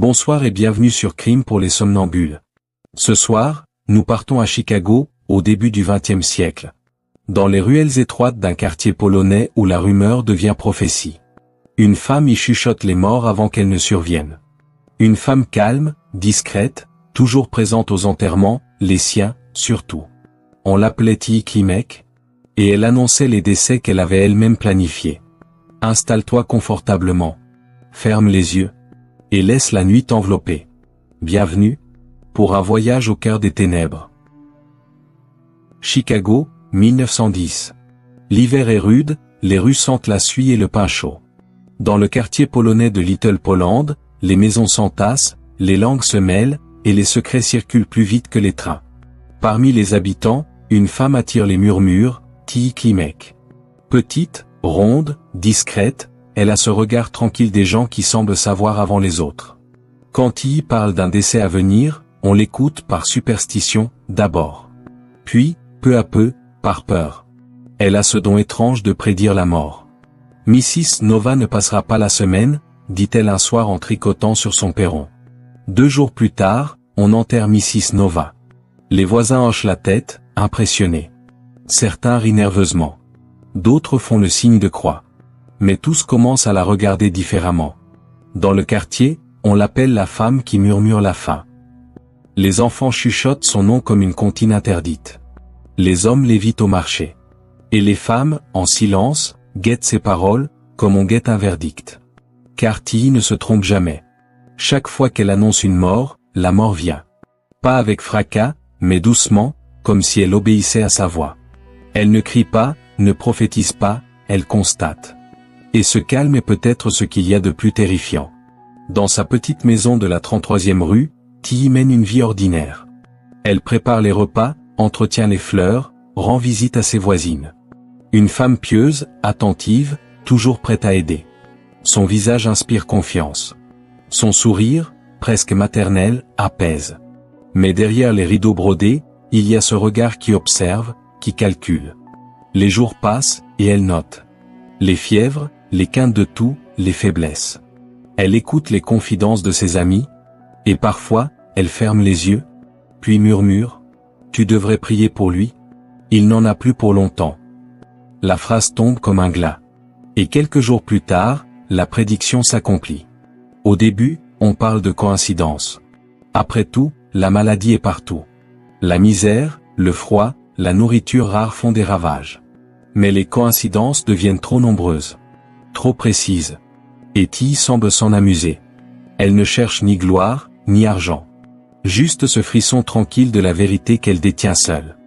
Bonsoir et bienvenue sur Crime pour les somnambules. Ce soir, nous partons à Chicago, au début du XXe siècle. Dans les ruelles étroites d'un quartier polonais où la rumeur devient prophétie. Une femme y chuchote les morts avant qu'elles ne surviennent. Une femme calme, discrète, toujours présente aux enterrements, les siens, surtout. On l'appelait Tilly Klimek, et elle annonçait les décès qu'elle avait elle-même planifiés. Installe-toi confortablement. Ferme les yeux. Et laisse la nuit t'envelopper. Bienvenue, pour un voyage au cœur des ténèbres. Chicago, 1910. L'hiver est rude, les rues sentent la suie et le pain chaud. Dans le quartier polonais de Little Poland, les maisons s'entassent, les langues se mêlent, et les secrets circulent plus vite que les trains. Parmi les habitants, une femme attire les murmures, Tilly Klimek. Petite, ronde, discrète, elle a ce regard tranquille des gens qui semblent savoir avant les autres. Quand Tilly parle d'un décès à venir, on l'écoute par superstition, d'abord. Puis, peu à peu, par peur. Elle a ce don étrange de prédire la mort. « Mrs. Nova ne passera pas la semaine », dit-elle un soir en tricotant sur son perron. 2 jours plus tard, on enterre Mrs. Nova. Les voisins hochent la tête, impressionnés. Certains rient nerveusement. D'autres font le signe de croix. Mais tous commencent à la regarder différemment. Dans le quartier, on l'appelle la femme qui murmure la fin. Les enfants chuchotent son nom comme une comptine interdite. Les hommes l'évitent au marché. Et les femmes, en silence, guettent ses paroles, comme on guette un verdict. Car Tilly ne se trompe jamais. Chaque fois qu'elle annonce une mort, la mort vient. Pas avec fracas, mais doucement, comme si elle obéissait à sa voix. Elle ne crie pas, ne prophétise pas, elle constate. Et ce calme est peut-être ce qu'il y a de plus terrifiant. Dans sa petite maison de la 33e rue, Tilly mène une vie ordinaire. Elle prépare les repas, entretient les fleurs, rend visite à ses voisines. Une femme pieuse, attentive, toujours prête à aider. Son visage inspire confiance. Son sourire, presque maternel, apaise. Mais derrière les rideaux brodés, il y a ce regard qui observe, qui calcule. Les jours passent, et elle note. Les fièvres, les quintes de toux, les faiblesses. Elle écoute les confidences de ses amis, et parfois, elle ferme les yeux, puis murmure, « Tu devrais prier pour lui, il n'en a plus pour longtemps. » La phrase tombe comme un glas. Et quelques jours plus tard, la prédiction s'accomplit. Au début, on parle de coïncidence. Après tout, la maladie est partout. La misère, le froid, la nourriture rare font des ravages. Mais les coïncidences deviennent trop nombreuses. Trop précises. Et Tilly semble s'en amuser. Elle ne cherche ni gloire, ni argent. Juste ce frisson tranquille de la vérité qu'elle détient seule.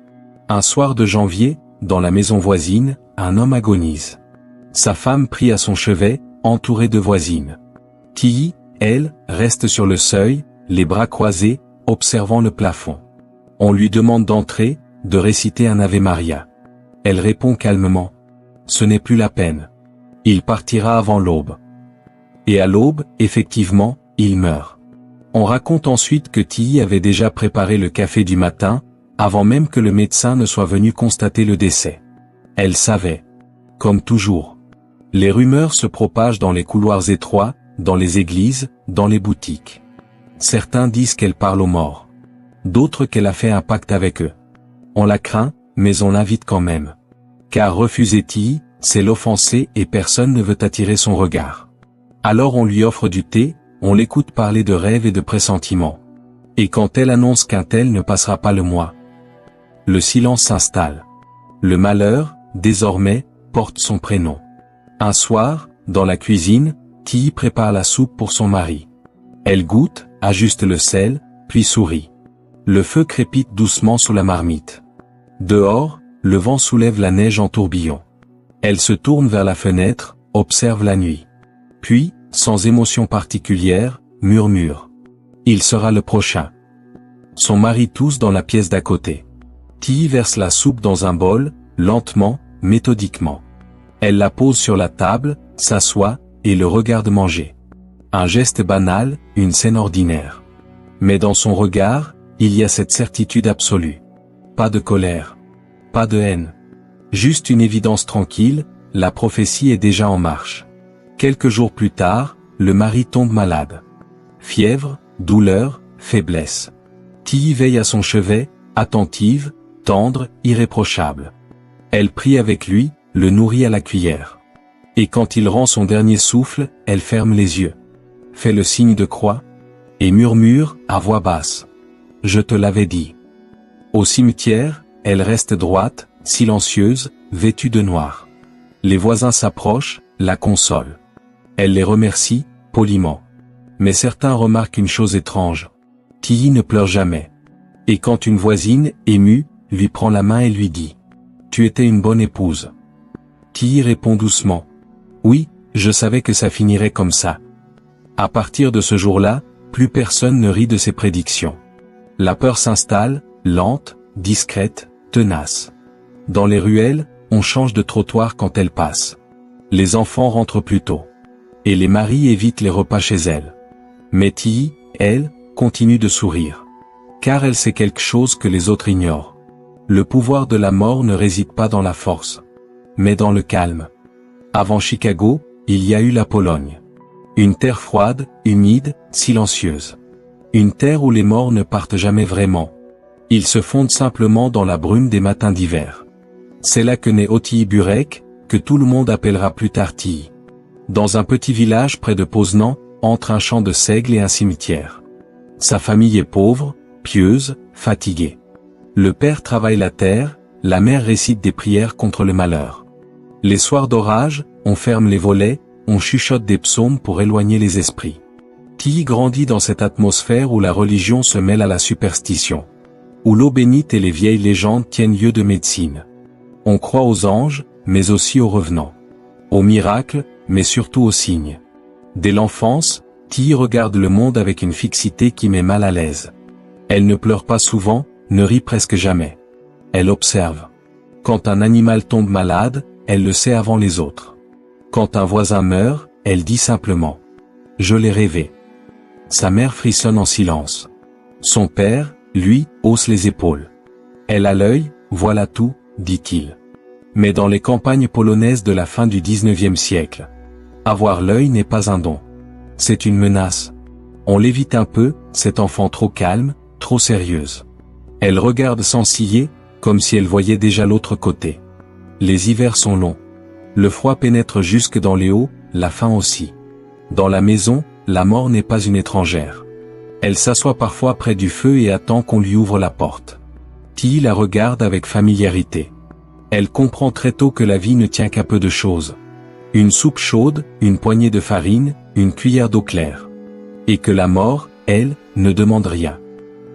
Un soir de janvier, dans la maison voisine, un homme agonise. Sa femme prie à son chevet, entourée de voisines. Tilly, elle, reste sur le seuil, les bras croisés, observant le plafond. On lui demande d'entrer, de réciter un Ave Maria. Elle répond calmement. Ce n'est plus la peine. Il partira avant l'aube. Et à l'aube, effectivement, il meurt. On raconte ensuite que Tilly avait déjà préparé le café du matin, avant même que le médecin ne soit venu constater le décès. Elle savait. Comme toujours. Les rumeurs se propagent dans les couloirs étroits, dans les églises, dans les boutiques. Certains disent qu'elle parle aux morts. D'autres qu'elle a fait un pacte avec eux. On la craint, mais on l'invite quand même. Car refuser Tilly, c'est l'offenser et personne ne veut attirer son regard. Alors on lui offre du thé, on l'écoute parler de rêves et de pressentiments. Et quand elle annonce qu'un tel ne passera pas le mois, le silence s'installe. Le malheur, désormais, porte son prénom. Un soir, dans la cuisine, Tilly prépare la soupe pour son mari. Elle goûte, ajuste le sel, puis sourit. Le feu crépite doucement sous la marmite. Dehors, le vent soulève la neige en tourbillon. Elle se tourne vers la fenêtre, observe la nuit. Puis, sans émotion particulière, murmure. Il sera le prochain. Son mari tousse dans la pièce d'à côté. Tilly verse la soupe dans un bol, lentement, méthodiquement. Elle la pose sur la table, s'assoit, et le regarde manger. Un geste banal, une scène ordinaire. Mais dans son regard, il y a cette certitude absolue. Pas de colère. Pas de haine. Juste une évidence tranquille, la prophétie est déjà en marche. Quelques jours plus tard, le mari tombe malade. fièvre, douleur, faiblesse. Tilly veille à son chevet, attentive, tendre, irréprochable. Elle prie avec lui, le nourrit à la cuillère. Et quand il rend son dernier souffle, elle ferme les yeux, fait le signe de croix, et murmure, à voix basse. Je te l'avais dit. Au cimetière, elle reste droite, silencieuse, vêtue de noir. Les voisins s'approchent, la consolent. Elle les remercie, poliment. Mais certains remarquent une chose étrange. Tilly ne pleure jamais. Et quand une voisine, émue, lui prend la main et lui dit « Tu étais une bonne épouse ». Tilly répond doucement « Oui, je savais que ça finirait comme ça ». À partir de ce jour-là, plus personne ne rit de ses prédictions. La peur s'installe, lente, discrète, tenace. Dans les ruelles, on change de trottoir quand elle passe. Les enfants rentrent plus tôt. Et les maris évitent les repas chez elle. Mais Tilly, elle, continue de sourire. Car elle sait quelque chose que les autres ignorent. Le pouvoir de la mort ne réside pas dans la force, mais dans le calme. Avant Chicago, il y a eu la Pologne. Une terre froide, humide, silencieuse. Une terre où les morts ne partent jamais vraiment. Ils se fondent simplement dans la brume des matins d'hiver. C'est là que naît Ottilly Burek, que tout le monde appellera plus tard Tilly. Dans un petit village près de Poznań, entre un champ de seigle et un cimetière. Sa famille est pauvre, pieuse, fatiguée. Le père travaille la terre, la mère récite des prières contre le malheur. Les soirs d'orage, on ferme les volets, on chuchote des psaumes pour éloigner les esprits. Tilly grandit dans cette atmosphère où la religion se mêle à la superstition. Où l'eau bénite et les vieilles légendes tiennent lieu de médecine. On croit aux anges, mais aussi aux revenants. Aux miracles, mais surtout aux signes. Dès l'enfance, Tilly regarde le monde avec une fixité qui met mal à l'aise. Elle ne pleure pas souvent, ne rit presque jamais. Elle observe. Quand un animal tombe malade, elle le sait avant les autres. Quand un voisin meurt, elle dit simplement « Je l'ai rêvé ». Sa mère frissonne en silence. Son père, lui, hausse les épaules. Elle a l'œil, voilà tout, dit-il. Mais dans les campagnes polonaises de la fin du XIXe siècle, avoir l'œil n'est pas un don. C'est une menace. On l'évite un peu, cette enfant trop calme, trop sérieuse. Elle regarde sans ciller, comme si elle voyait déjà l'autre côté. Les hivers sont longs. Le froid pénètre jusque dans les hauts, la faim aussi. Dans la maison, la mort n'est pas une étrangère. Elle s'assoit parfois près du feu et attend qu'on lui ouvre la porte. Tilly la regarde avec familiarité. Elle comprend très tôt que la vie ne tient qu'à peu de choses. Une soupe chaude, une poignée de farine, une cuillère d'eau claire. Et que la mort, elle, ne demande rien.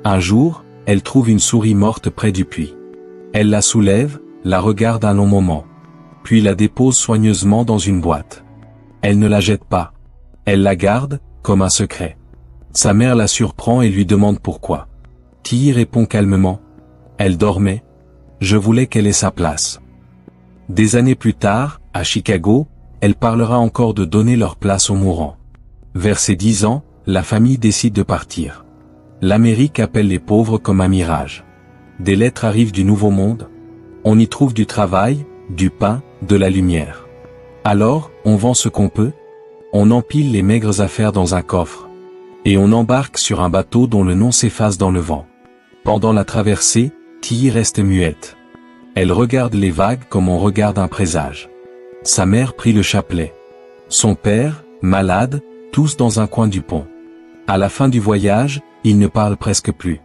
Un jour, elle trouve une souris morte près du puits. Elle la soulève, la regarde un long moment. Puis la dépose soigneusement dans une boîte. Elle ne la jette pas. Elle la garde, comme un secret. Sa mère la surprend et lui demande pourquoi. Tilly répond calmement. Elle dormait. Je voulais qu'elle ait sa place. Des années plus tard, à Chicago, elle parlera encore de donner leur place aux mourants. Vers ses 10 ans, la famille décide de partir. L'Amérique appelle les pauvres comme un mirage. Des lettres arrivent du Nouveau Monde. On y trouve du travail, du pain, de la lumière. Alors, on vend ce qu'on peut. On empile les maigres affaires dans un coffre. Et on embarque sur un bateau dont le nom s'efface dans le vent. Pendant la traversée, Tilly reste muette. Elle regarde les vagues comme on regarde un présage. Sa mère prie le chapelet. Son père, malade, tousse dans un coin du pont. À la fin du voyage, ils ne parlent presque plus.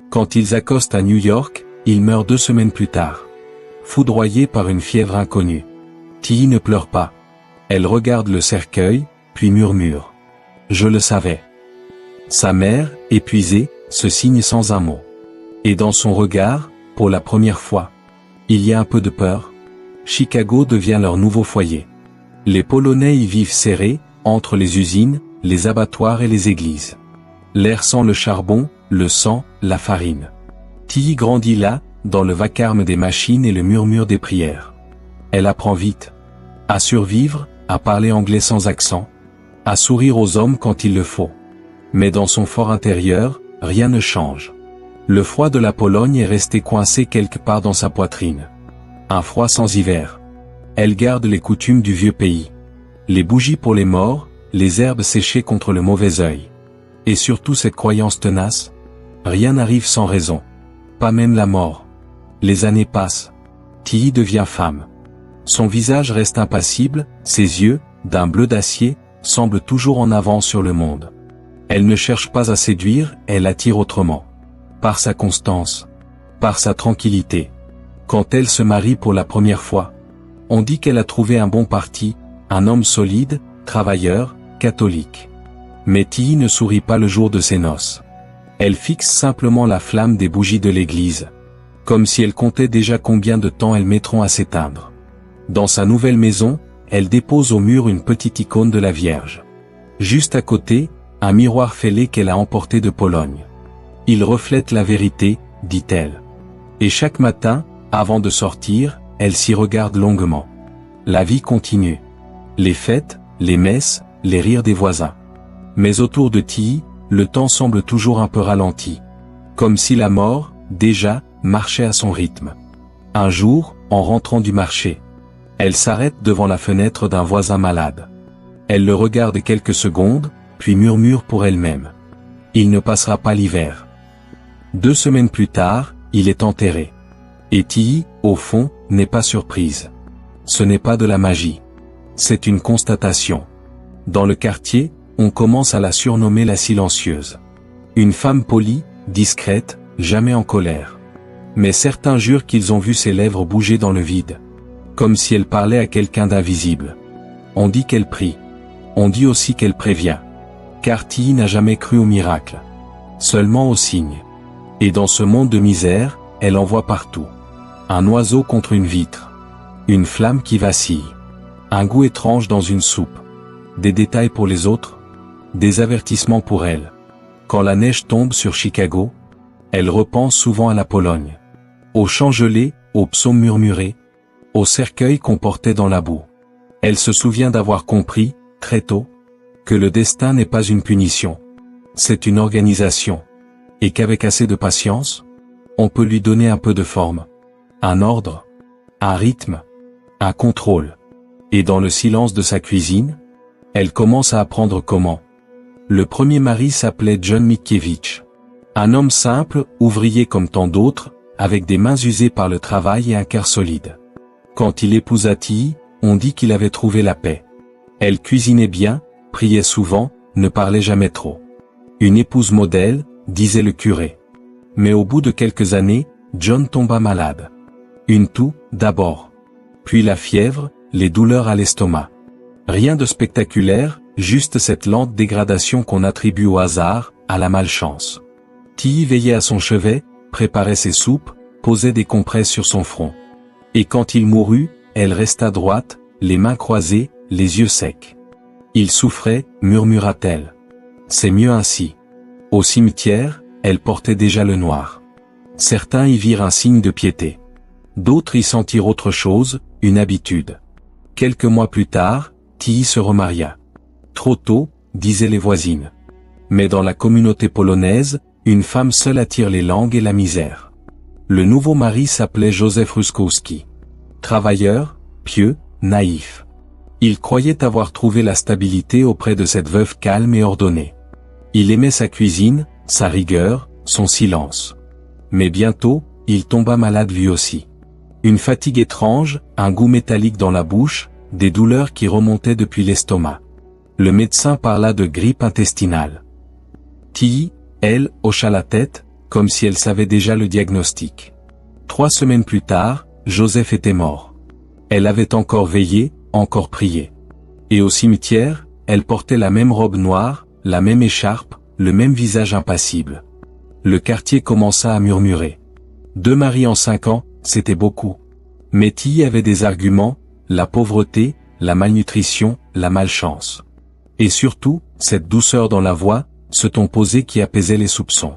Quand ils accostent à New York, il meurt 2 semaines plus tard. Foudroyé par une fièvre inconnue. Tilly ne pleure pas. Elle regarde le cercueil, puis murmure. Je le savais. Sa mère, épuisée, se signe sans un mot. Et dans son regard, pour la première fois, il y a un peu de peur. Chicago devient leur nouveau foyer. Les Polonais y vivent serrés, entre les usines, les abattoirs et les églises. L'air sent le charbon, le sang, la farine. Tilly grandit là, dans le vacarme des machines et le murmure des prières. Elle apprend vite à survivre, à parler anglais sans accent, à sourire aux hommes quand il le faut. Mais dans son fort intérieur, rien ne change. Le froid de la Pologne est resté coincé quelque part dans sa poitrine. Un froid sans hiver. Elle garde les coutumes du vieux pays. Les bougies pour les morts, les herbes séchées contre le mauvais œil. Et surtout cette croyance tenace. Rien n'arrive sans raison. Pas même la mort. Les années passent. Tilly devient femme. Son visage reste impassible, ses yeux, d'un bleu d'acier, semblent toujours en avance sur le monde. Elle ne cherche pas à séduire, elle attire autrement. Par sa constance. Par sa tranquillité. Quand elle se marie pour la première fois, on dit qu'elle a trouvé un bon parti, un homme solide, travailleur, catholique. Mais Tilly ne sourit pas le jour de ses noces. Elle fixe simplement la flamme des bougies de l'église. Comme si elle comptait déjà combien de temps elles mettront à s'éteindre. Dans sa nouvelle maison, elle dépose au mur une petite icône de la Vierge. Juste à côté, un miroir fêlé qu'elle a emporté de Pologne. Il reflète la vérité, dit-elle. Et chaque matin, avant de sortir, elle s'y regarde longuement. La vie continue. Les fêtes, les messes, les rires des voisins. Mais autour de Tilly, le temps semble toujours un peu ralenti. Comme si la mort, déjà, marchait à son rythme. Un jour, en rentrant du marché, elle s'arrête devant la fenêtre d'un voisin malade. Elle le regarde quelques secondes, puis murmure pour elle-même. Il ne passera pas l'hiver. 2 semaines plus tard, il est enterré. Et Tilly, au fond, n'est pas surprise. Ce n'est pas de la magie. C'est une constatation. Dans le quartier, on commence à la surnommer la silencieuse. Une femme polie, discrète, jamais en colère. Mais certains jurent qu'ils ont vu ses lèvres bouger dans le vide. Comme si elle parlait à quelqu'un d'invisible. On dit qu'elle prie. On dit aussi qu'elle prévient. Car Tilly n'a jamais cru au miracle. Seulement aux signes. Et dans ce monde de misère, elle en voit partout. Un oiseau contre une vitre. Une flamme qui vacille. Un goût étrange dans une soupe. Des détails pour les autres. Des avertissements pour elle. Quand la neige tombe sur Chicago, elle repense souvent à la Pologne. Aux chants gelés, aux psaumes murmurés, aux cercueils qu'on portait dans la boue. Elle se souvient d'avoir compris, très tôt, que le destin n'est pas une punition. C'est une organisation. Et qu'avec assez de patience, on peut lui donner un peu de forme. Un ordre. Un rythme. Un contrôle. Et dans le silence de sa cuisine, elle commence à apprendre comment. Le premier mari s'appelait John Mickiewicz. Un homme simple, ouvrier comme tant d'autres, avec des mains usées par le travail et un cœur solide. Quand il épousa Tilly, on dit qu'il avait trouvé la paix. Elle cuisinait bien, priait souvent, ne parlait jamais trop. Une épouse modèle, disait le curé. Mais au bout de quelques années, John tomba malade. Une toux, d'abord. Puis la fièvre, les douleurs à l'estomac. Rien de spectaculaire, juste cette lente dégradation qu'on attribue au hasard, à la malchance. Tilly veillait à son chevet, préparait ses soupes, posait des compresses sur son front. Et quand il mourut, elle resta droite, les mains croisées, les yeux secs. Il souffrait, murmura-t-elle. C'est mieux ainsi. Au cimetière, elle portait déjà le noir. Certains y virent un signe de piété. D'autres y sentirent autre chose, une habitude. Quelques mois plus tard, Tilly se remaria. Trop tôt, disaient les voisines. Mais dans la communauté polonaise, une femme seule attire les langues et la misère. Le nouveau mari s'appelait Józef Ruskowski. Travailleur, pieux, naïf. Il croyait avoir trouvé la stabilité auprès de cette veuve calme et ordonnée. Il aimait sa cuisine, sa rigueur, son silence. Mais bientôt, il tomba malade lui aussi. Une fatigue étrange, un goût métallique dans la bouche, des douleurs qui remontaient depuis l'estomac. Le médecin parla de grippe intestinale. Tilly, elle, hocha la tête, comme si elle savait déjà le diagnostic. 3 semaines plus tard, Joseph était mort. Elle avait encore veillé, encore prié. Et au cimetière, elle portait la même robe noire, la même écharpe, le même visage impassible. Le quartier commença à murmurer. 2 maris en 5 ans, c'était beaucoup. Mais Tilly avait des arguments, la pauvreté, la malnutrition, la malchance. Et surtout, cette douceur dans la voix, ce ton posé qui apaisait les soupçons.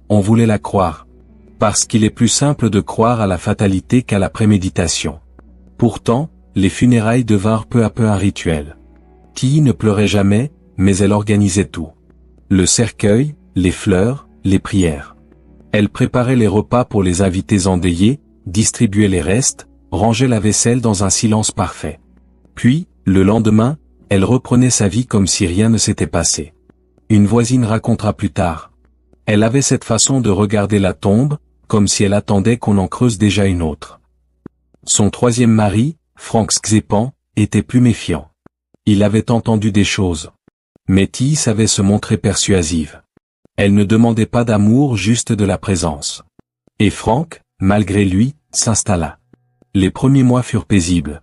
On voulait la croire. Parce qu'il est plus simple de croire à la fatalité qu'à la préméditation. Pourtant, les funérailles devinrent peu à peu un rituel. Tilly ne pleurait jamais, mais elle organisait tout. Le cercueil, les fleurs, les prières. Elle préparait les repas pour les invités endeuillés, distribuait les restes, rangeait la vaisselle dans un silence parfait. Puis, le lendemain, elle reprenait sa vie comme si rien ne s'était passé. une voisine racontera plus tard. Elle avait cette façon de regarder la tombe, comme si elle attendait qu'on en creuse déjà une autre. Son troisième mari, Frank Xepan, était plus méfiant. Il avait entendu des choses. Mais Tilly savait se montrer persuasive. Elle ne demandait pas d'amour, juste de la présence. Et Frank, malgré lui, s'installa. Les premiers mois furent paisibles.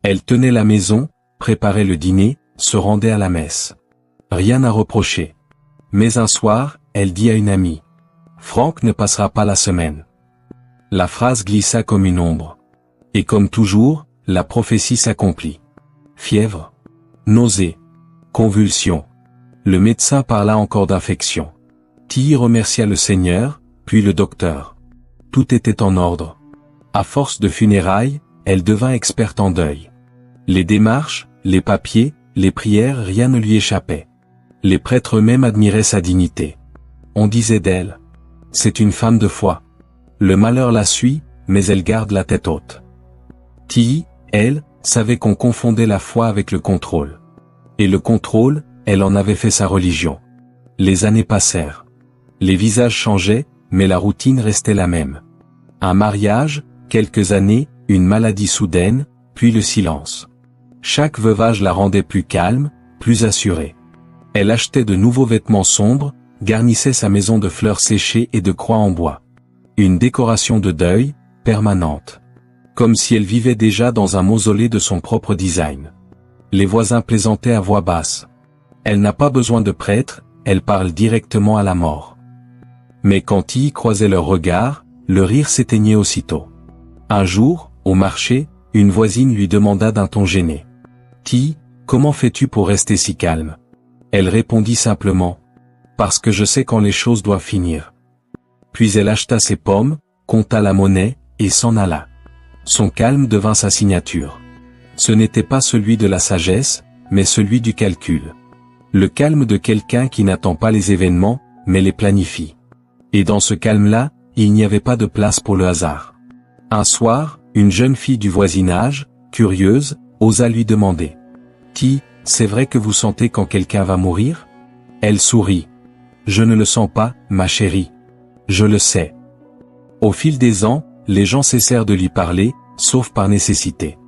Elle tenait la maison, préparait le dîner, se rendait à la messe. Rien à reprocher. Mais un soir, elle dit à une amie. Frank ne passera pas la semaine. La phrase glissa comme une ombre. Et comme toujours, la prophétie s'accomplit. Fièvre. Nausées. Convulsions. Le médecin parla encore d'infection. Tilly remercia le Seigneur, puis le docteur. Tout était en ordre. À force de funérailles, elle devint experte en deuil. Les démarches, les papiers, les prières, rien ne lui échappait. Les prêtres eux-mêmes admiraient sa dignité. On disait d'elle. C'est une femme de foi. Le malheur la suit, mais elle garde la tête haute. Tilly, elle, savait qu'on confondait la foi avec le contrôle. Et le contrôle, elle en avait fait sa religion. Les années passèrent. Les visages changeaient, mais la routine restait la même. Un mariage, quelques années, une maladie soudaine, puis le silence. Chaque veuvage la rendait plus calme, plus assurée. Elle achetait de nouveaux vêtements sombres, garnissait sa maison de fleurs séchées et de croix en bois. Une décoration de deuil, permanente. Comme si elle vivait déjà dans un mausolée de son propre design. Les voisins plaisantaient à voix basse. Elle n'a pas besoin de prêtre, elle parle directement à la mort. Mais quand Tilly croisait leurs regards, le rire s'éteignait aussitôt. Un jour, au marché, une voisine lui demanda d'un ton gêné. « Tilly, comment fais-tu pour rester si calme ?» Elle répondit simplement. « Parce que je sais quand les choses doivent finir. » Puis elle acheta ses pommes, compta la monnaie, et s'en alla. Son calme devint sa signature. Ce n'était pas celui de la sagesse, mais celui du calcul. Le calme de quelqu'un qui n'attend pas les événements, mais les planifie. Et dans ce calme-là, il n'y avait pas de place pour le hasard. Un soir, une jeune fille du voisinage, curieuse, osa lui demander. « Tilly, c'est vrai que vous sentez quand quelqu'un va mourir ?» Elle sourit. « Je ne le sens pas, ma chérie. Je le sais. » Au fil des ans, les gens cessèrent de lui parler, sauf par nécessité.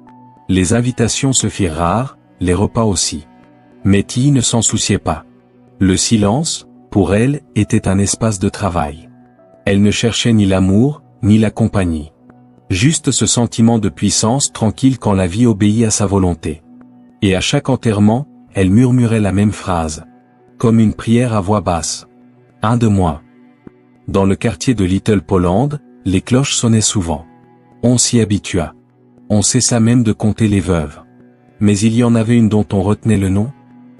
Les invitations se firent rares, les repas aussi. Mais Tilly ne s'en souciait pas. Le silence, pour elle, était un espace de travail. Elle ne cherchait ni l'amour, ni la compagnie. Juste ce sentiment de puissance tranquille quand la vie obéit à sa volonté. Et à chaque enterrement, elle murmurait la même phrase. Comme une prière à voix basse. Un de moins. Dans le quartier de Little Poland, les cloches sonnaient souvent. On s'y habitua. On cessa même de compter les veuves. Mais il y en avait une dont on retenait le nom.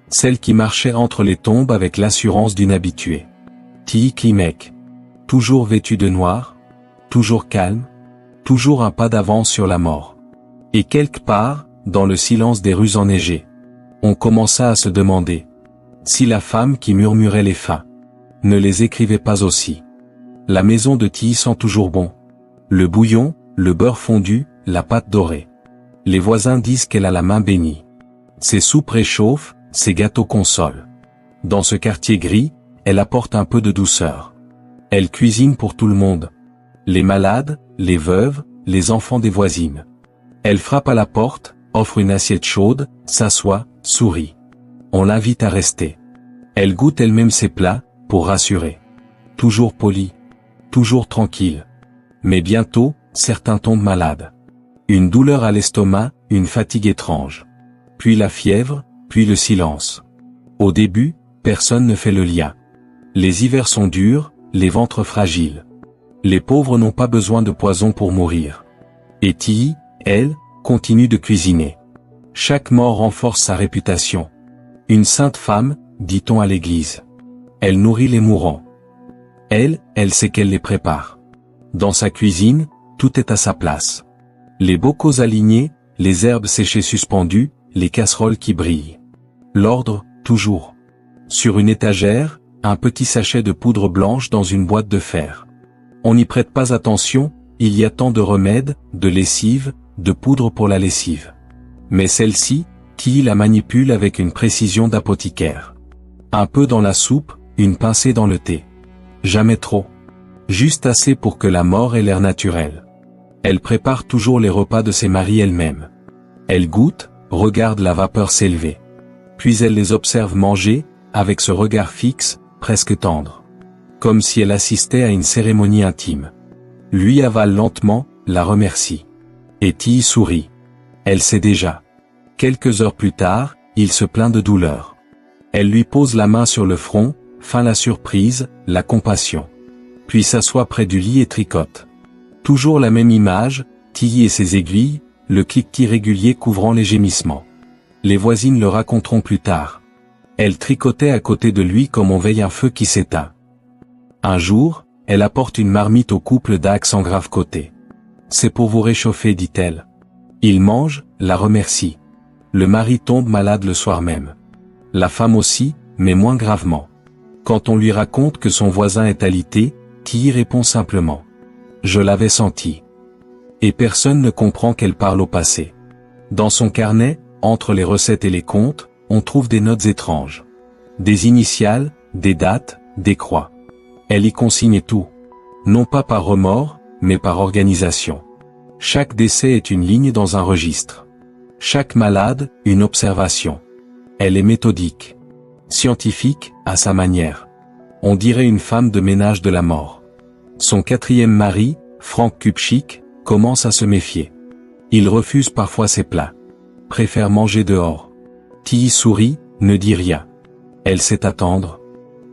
Celle qui marchait entre les tombes avec l'assurance d'une habituée. Tilly Klimek. Toujours vêtue de noir. Toujours calme. Toujours un pas d'avance sur la mort. Et quelque part, dans le silence des rues enneigées, on commença à se demander si la femme qui murmurait les fins ne les écrivait pas aussi. La maison de Tilly sent toujours bon. Le bouillon, le beurre fondu, la pâte dorée. Les voisins disent qu'elle a la main bénie. Ses soupes réchauffent, ses gâteaux consolent. Dans ce quartier gris, elle apporte un peu de douceur. Elle cuisine pour tout le monde. Les malades, les veuves, les enfants des voisines. Elle frappe à la porte, offre une assiette chaude, s'assoit, sourit. On l'invite à rester. Elle goûte elle-même ses plats, pour rassurer. Toujours polie. Toujours tranquille. Mais bientôt, certains tombent malades. Une douleur à l'estomac, une fatigue étrange. Puis la fièvre, puis le silence. Au début, personne ne fait le lien. Les hivers sont durs, les ventres fragiles. Les pauvres n'ont pas besoin de poison pour mourir. Et Tilly, elle, continue de cuisiner. Chaque mort renforce sa réputation. Une sainte femme, dit-on à l'église. Elle nourrit les mourants. Elle sait qu'elle les prépare. Dans sa cuisine, tout est à sa place. Les bocaux alignés, les herbes séchées suspendues, les casseroles qui brillent. L'ordre, toujours. Sur une étagère, un petit sachet de poudre blanche dans une boîte de fer. On n'y prête pas attention, il y a tant de remèdes, de lessive, de poudre pour la lessive. Mais celle-ci, qui la manipule avec une précision d'apothicaire. Un peu dans la soupe, une pincée dans le thé. Jamais trop. Juste assez pour que la mort ait l'air naturelle. Elle prépare toujours les repas de ses maris elle-même. Elle goûte, regarde la vapeur s'élever. Puis elle les observe manger, avec ce regard fixe, presque tendre. Comme si elle assistait à une cérémonie intime. Lui avale lentement, la remercie. Et Tilly sourit. Elle sait déjà. Quelques heures plus tard, il se plaint de douleur. Elle lui pose la main sur le front, feint la surprise, la compassion. Puis s'assoit près du lit et tricote. Toujours la même image, Tilly et ses aiguilles, le cliquetis régulier couvrant les gémissements. Les voisines le raconteront plus tard. Elle tricotait à côté de lui comme on veille un feu qui s'éteint. Un jour, elle apporte une marmite au couple d'accent grave côté. C'est pour vous réchauffer, dit-elle. Il mange, la remercie. Le mari tombe malade le soir même. La femme aussi, mais moins gravement. Quand on lui raconte que son voisin est alité, Tilly répond simplement. Je l'avais senti. Et personne ne comprend qu'elle parle au passé. Dans son carnet, entre les recettes et les comptes, on trouve des notes étranges. Des initiales, des dates, des croix. Elle y consigne tout. Non pas par remords, mais par organisation. Chaque décès est une ligne dans un registre. Chaque malade, une observation. Elle est méthodique. Scientifique, à sa manière. On dirait une femme de ménage de la mort. Son 4e mari, Frank Kupchik, commence à se méfier. Il refuse parfois ses plats. Préfère manger dehors. Tilly sourit, ne dit rien. Elle sait attendre.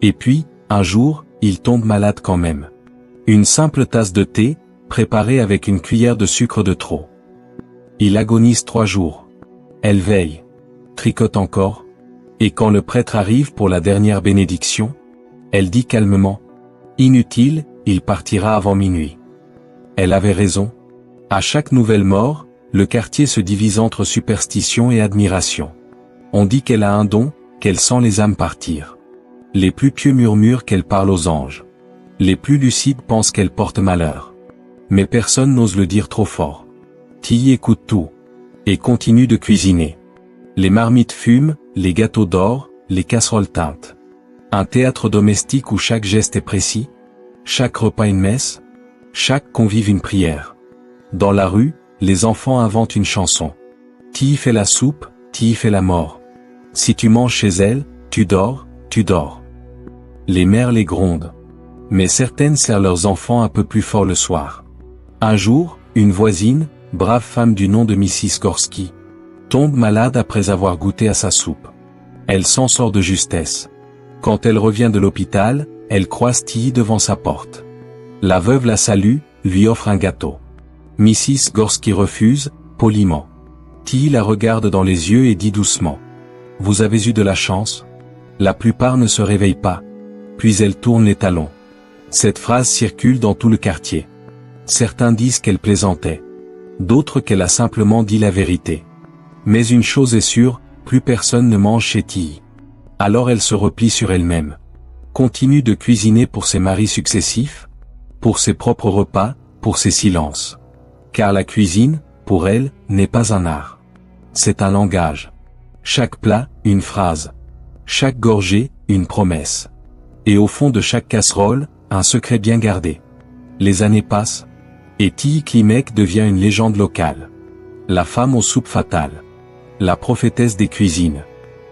Et puis, un jour, il tombe malade quand même. Une simple tasse de thé, préparée avec une cuillère de sucre de trop. Il agonise 3 jours. Elle veille. Tricote encore. Et quand le prêtre arrive pour la dernière bénédiction, elle dit calmement. Inutile, il partira avant minuit. Elle avait raison. À chaque nouvelle mort, le quartier se divise entre superstition et admiration. On dit qu'elle a un don, qu'elle sent les âmes partir. Les plus pieux murmurent qu'elle parle aux anges. Les plus lucides pensent qu'elle porte malheur. Mais personne n'ose le dire trop fort. Tilly écoute tout. Et continue de cuisiner. Les marmites fument, les gâteaux d'or, les casseroles teintent. Un théâtre domestique où chaque geste est précis. Chaque repas une messe. Chaque convive une prière. Dans la rue, les enfants inventent une chanson. Tilly fait la soupe, Tilly fait la mort. Si tu manges chez elle, tu dors, tu dors. Les mères les grondent. Mais certaines serrent leurs enfants un peu plus fort le soir. Un jour, une voisine, brave femme du nom de Mrs. Gorski, tombe malade après avoir goûté à sa soupe. Elle s'en sort de justesse. Quand elle revient de l'hôpital, elle croise Tilly devant sa porte. La veuve la salue, lui offre un gâteau. Mrs. Gorski refuse, poliment. Tilly la regarde dans les yeux et dit doucement. « Vous avez eu de la chance ? La plupart ne se réveillent pas. » Puis elle tourne les talons. Cette phrase circule dans tout le quartier. Certains disent qu'elle plaisantait. D'autres qu'elle a simplement dit la vérité. Mais une chose est sûre, plus personne ne mange chez Tilly. Alors elle se replie sur elle-même. Continue de cuisiner pour ses maris successifs, pour ses propres repas, pour ses silences. Car la cuisine, pour elle, n'est pas un art. C'est un langage. Chaque plat, une phrase. Chaque gorgée, une promesse. Et au fond de chaque casserole, un secret bien gardé. Les années passent. Et Tilly Klimek devient une légende locale. La femme aux soupes fatales. La prophétesse des cuisines.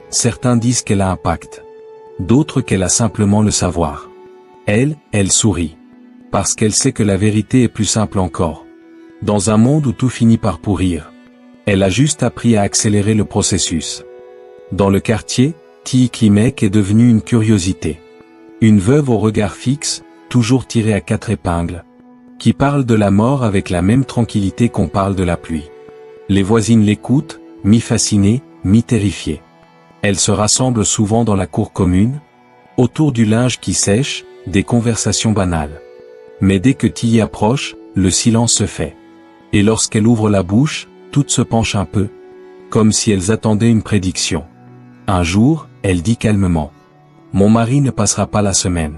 Certains disent qu'elle a un pacte. D'autres qu'elle a simplement le savoir. Elle sourit. Parce qu'elle sait que la vérité est plus simple encore. Dans un monde où tout finit par pourrir. Elle a juste appris à accélérer le processus. Dans le quartier, Tilly Klimek est devenue une curiosité. Une veuve au regard fixe, toujours tirée à 4 épingles. Qui parle de la mort avec la même tranquillité qu'on parle de la pluie. Les voisines l'écoutent, mi-fascinées, mi-terrifiées. Elles se rassemblent souvent dans la cour commune, autour du linge qui sèche, des conversations banales. Mais dès que Tilly approche, le silence se fait. Et lorsqu'elle ouvre la bouche, toutes se penchent un peu, comme si elles attendaient une prédiction. Un jour, elle dit calmement. « Mon mari ne passera pas la semaine. »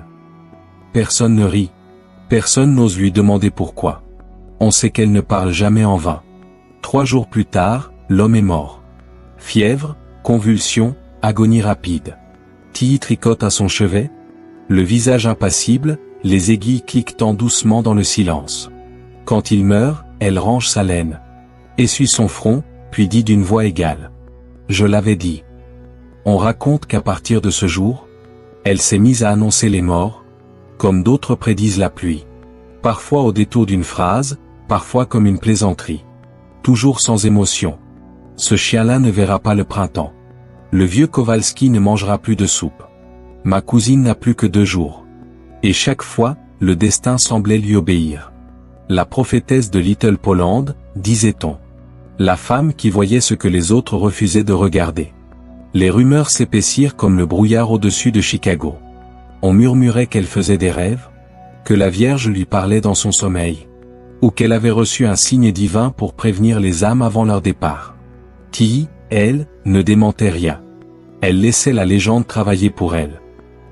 Personne ne rit. Personne n'ose lui demander pourquoi. On sait qu'elle ne parle jamais en vain. 3 jours plus tard, l'homme est mort. Fièvre, convulsions, agonie rapide. Tilly tricote à son chevet, le visage impassible, les aiguilles cliquetant doucement dans le silence. Quand il meurt, elle range sa laine, essuie son front, puis dit d'une voix égale. Je l'avais dit. On raconte qu'à partir de ce jour, elle s'est mise à annoncer les morts, comme d'autres prédisent la pluie. Parfois au détour d'une phrase, parfois comme une plaisanterie. Toujours sans émotion. Ce chien-là ne verra pas le printemps. Le vieux Kowalski ne mangera plus de soupe. Ma cousine n'a plus que 2 jours. Et chaque fois, le destin semblait lui obéir. La prophétesse de Little Poland, disait-on. La femme qui voyait ce que les autres refusaient de regarder. Les rumeurs s'épaissirent comme le brouillard au-dessus de Chicago. On murmurait qu'elle faisait des rêves, que la Vierge lui parlait dans son sommeil, ou qu'elle avait reçu un signe divin pour prévenir les âmes avant leur départ. Tilly, elle, ne démentait rien. Elle laissait la légende travailler pour elle.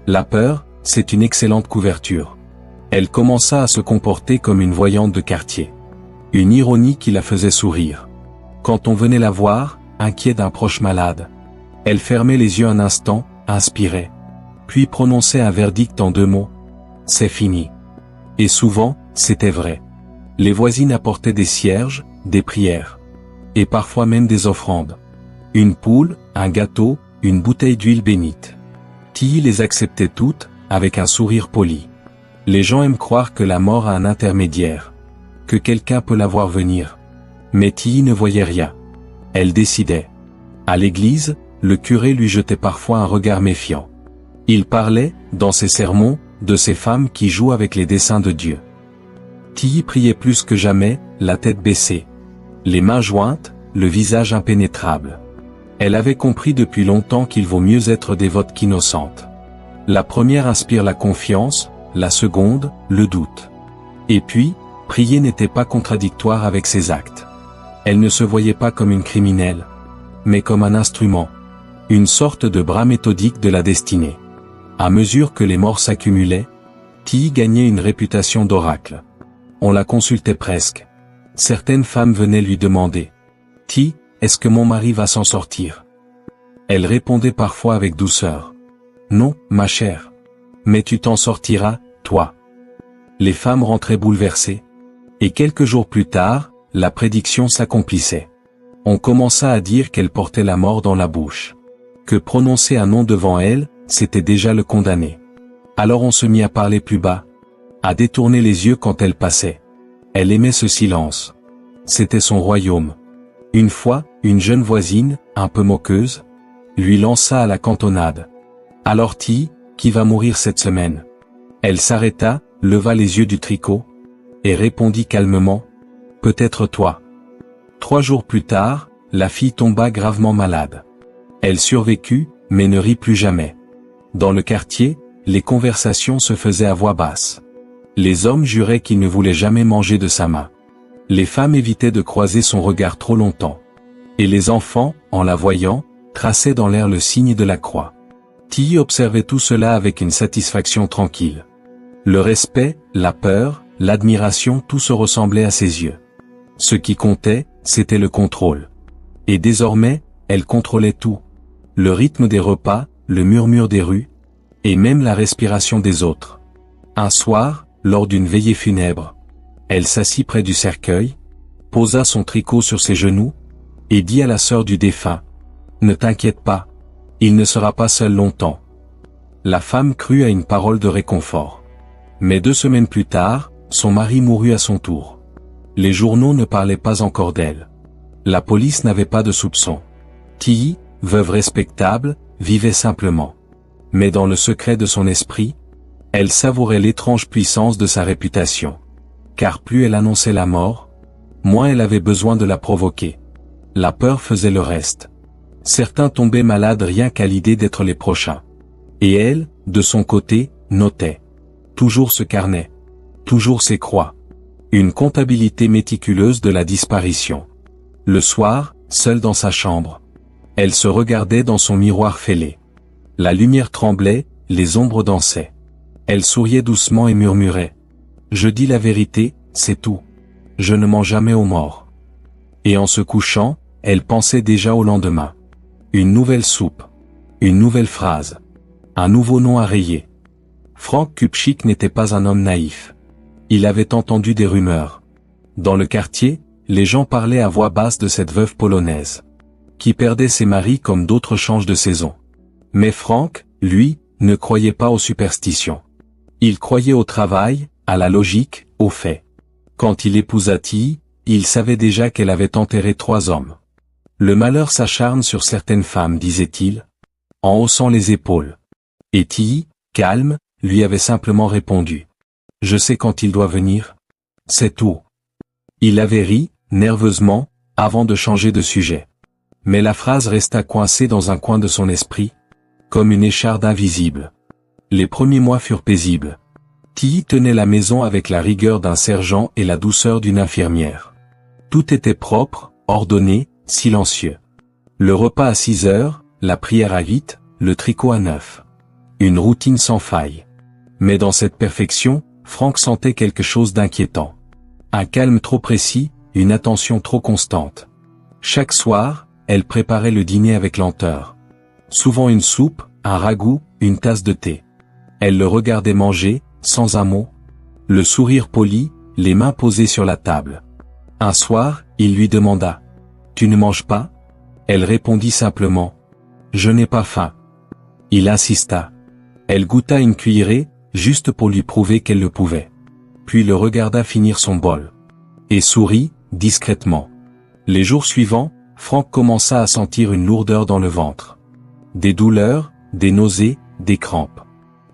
La peur, c'est une excellente couverture. Elle commença à se comporter comme une voyante de quartier. Une ironie qui la faisait sourire. Quand on venait la voir, inquiet d'un proche malade, elle fermait les yeux un instant, inspirait, puis prononçait un verdict en 2 mots. C'est fini. Et souvent, c'était vrai. Les voisines apportaient des cierges, des prières. Et parfois même des offrandes. Une poule, un gâteau, une bouteille d'huile bénite. Tilly les acceptait toutes, avec un sourire poli. Les gens aiment croire que la mort a un intermédiaire. Que quelqu'un peut la voir venir. Mais Tilly ne voyait rien. Elle décidait. À l'église, le curé lui jetait parfois un regard méfiant. Il parlait, dans ses sermons, de ces femmes qui jouent avec les desseins de Dieu. Tilly priait plus que jamais, la tête baissée. Les mains jointes, le visage impénétrable. Elle avait compris depuis longtemps qu'il vaut mieux être dévote qu'innocente. La première inspire la confiance, la seconde, le doute. Et puis, prier n'était pas contradictoire avec ses actes. Elle ne se voyait pas comme une criminelle, mais comme un instrument. Une sorte de bras méthodique de la destinée. À mesure que les morts s'accumulaient, Tilly gagnait une réputation d'oracle. On la consultait presque. Certaines femmes venaient lui demander « Tilly, est-ce que mon mari va s'en sortir ?» Elle répondait parfois avec douceur « Non, ma chère. Mais tu t'en sortiras, toi. » Les femmes rentraient bouleversées. Et quelques jours plus tard, la prédiction s'accomplissait. On commença à dire qu'elle portait la mort dans la bouche. Que prononcer un nom devant elle, c'était déjà le condamner. Alors on se mit à parler plus bas, à détourner les yeux quand elle passait. Elle aimait ce silence. C'était son royaume. Une fois, une jeune voisine, un peu moqueuse, lui lança à la cantonade. « Alors Tilly, qui va mourir cette semaine ?» Elle s'arrêta, leva les yeux du tricot, et répondit calmement « Peut-être toi. » 3 jours plus tard, la fille tomba gravement malade. Elle survécut, mais ne rit plus jamais. Dans le quartier, les conversations se faisaient à voix basse. Les hommes juraient qu'ils ne voulaient jamais manger de sa main. Les femmes évitaient de croiser son regard trop longtemps. Et les enfants, en la voyant, traçaient dans l'air le signe de la croix. Tilly observait tout cela avec une satisfaction tranquille. Le respect, la peur, l'admiration, tout se ressemblait à ses yeux. Ce qui comptait, c'était le contrôle. Et désormais, elle contrôlait tout. Le rythme des repas, le murmure des rues, et même la respiration des autres. Un soir, lors d'une veillée funèbre, elle s'assit près du cercueil, posa son tricot sur ses genoux, et dit à la sœur du défunt, « Ne t'inquiète pas, il ne sera pas seul longtemps. » La femme crut à une parole de réconfort. Mais 2 semaines plus tard, son mari mourut à son tour. Les journaux ne parlaient pas encore d'elle. La police n'avait pas de soupçons. Tilly, veuve respectable, vivait simplement. Mais dans le secret de son esprit, elle savourait l'étrange puissance de sa réputation. Car plus elle annonçait la mort, moins elle avait besoin de la provoquer. La peur faisait le reste. Certains tombaient malades rien qu'à l'idée d'être les prochains. Et elle, de son côté, notait. Toujours ce carnet. Toujours ses croix. Une comptabilité méticuleuse de la disparition. Le soir, seule dans sa chambre, elle se regardait dans son miroir fêlé. La lumière tremblait, les ombres dansaient. Elle souriait doucement et murmurait. « Je dis la vérité, c'est tout. Je ne mens jamais aux morts. » Et en se couchant, elle pensait déjà au lendemain. Une nouvelle soupe. Une nouvelle phrase. Un nouveau nom à rayer. Frank Kupchik n'était pas un homme naïf. Il avait entendu des rumeurs. Dans le quartier, les gens parlaient à voix basse de cette veuve polonaise, qui perdait ses maris comme d'autres changent de saison. Mais Frank, lui, ne croyait pas aux superstitions. Il croyait au travail, à la logique, aux faits. Quand il épousa Tilly, il savait déjà qu'elle avait enterré 3 hommes. Le malheur s'acharne sur certaines femmes, disait-il, en haussant les épaules. Et Tilly, calme, lui avait simplement répondu. Je sais quand il doit venir. C'est tout. Il avait ri, nerveusement, avant de changer de sujet. Mais la phrase resta coincée dans un coin de son esprit, comme une écharde invisible. Les premiers mois furent paisibles. Tilly tenait la maison avec la rigueur d'un sergent et la douceur d'une infirmière. Tout était propre, ordonné, silencieux. Le repas à 6 heures, la prière à 8, le tricot à 9. Une routine sans faille. Mais dans cette perfection, Frank sentait quelque chose d'inquiétant. Un calme trop précis, une attention trop constante. Chaque soir, elle préparait le dîner avec lenteur. Souvent une soupe, un ragoût, une tasse de thé. Elle le regardait manger, sans un mot. Le sourire poli, les mains posées sur la table. Un soir, il lui demanda. « Tu ne manges pas ?» Elle répondit simplement. « Je n'ai pas faim. » Il insista. Elle goûta une cuillerée, juste pour lui prouver qu'elle le pouvait. Puis le regarda finir son bol. Et sourit, discrètement. Les jours suivants, Frank commença à sentir une lourdeur dans le ventre. Des douleurs, des nausées, des crampes.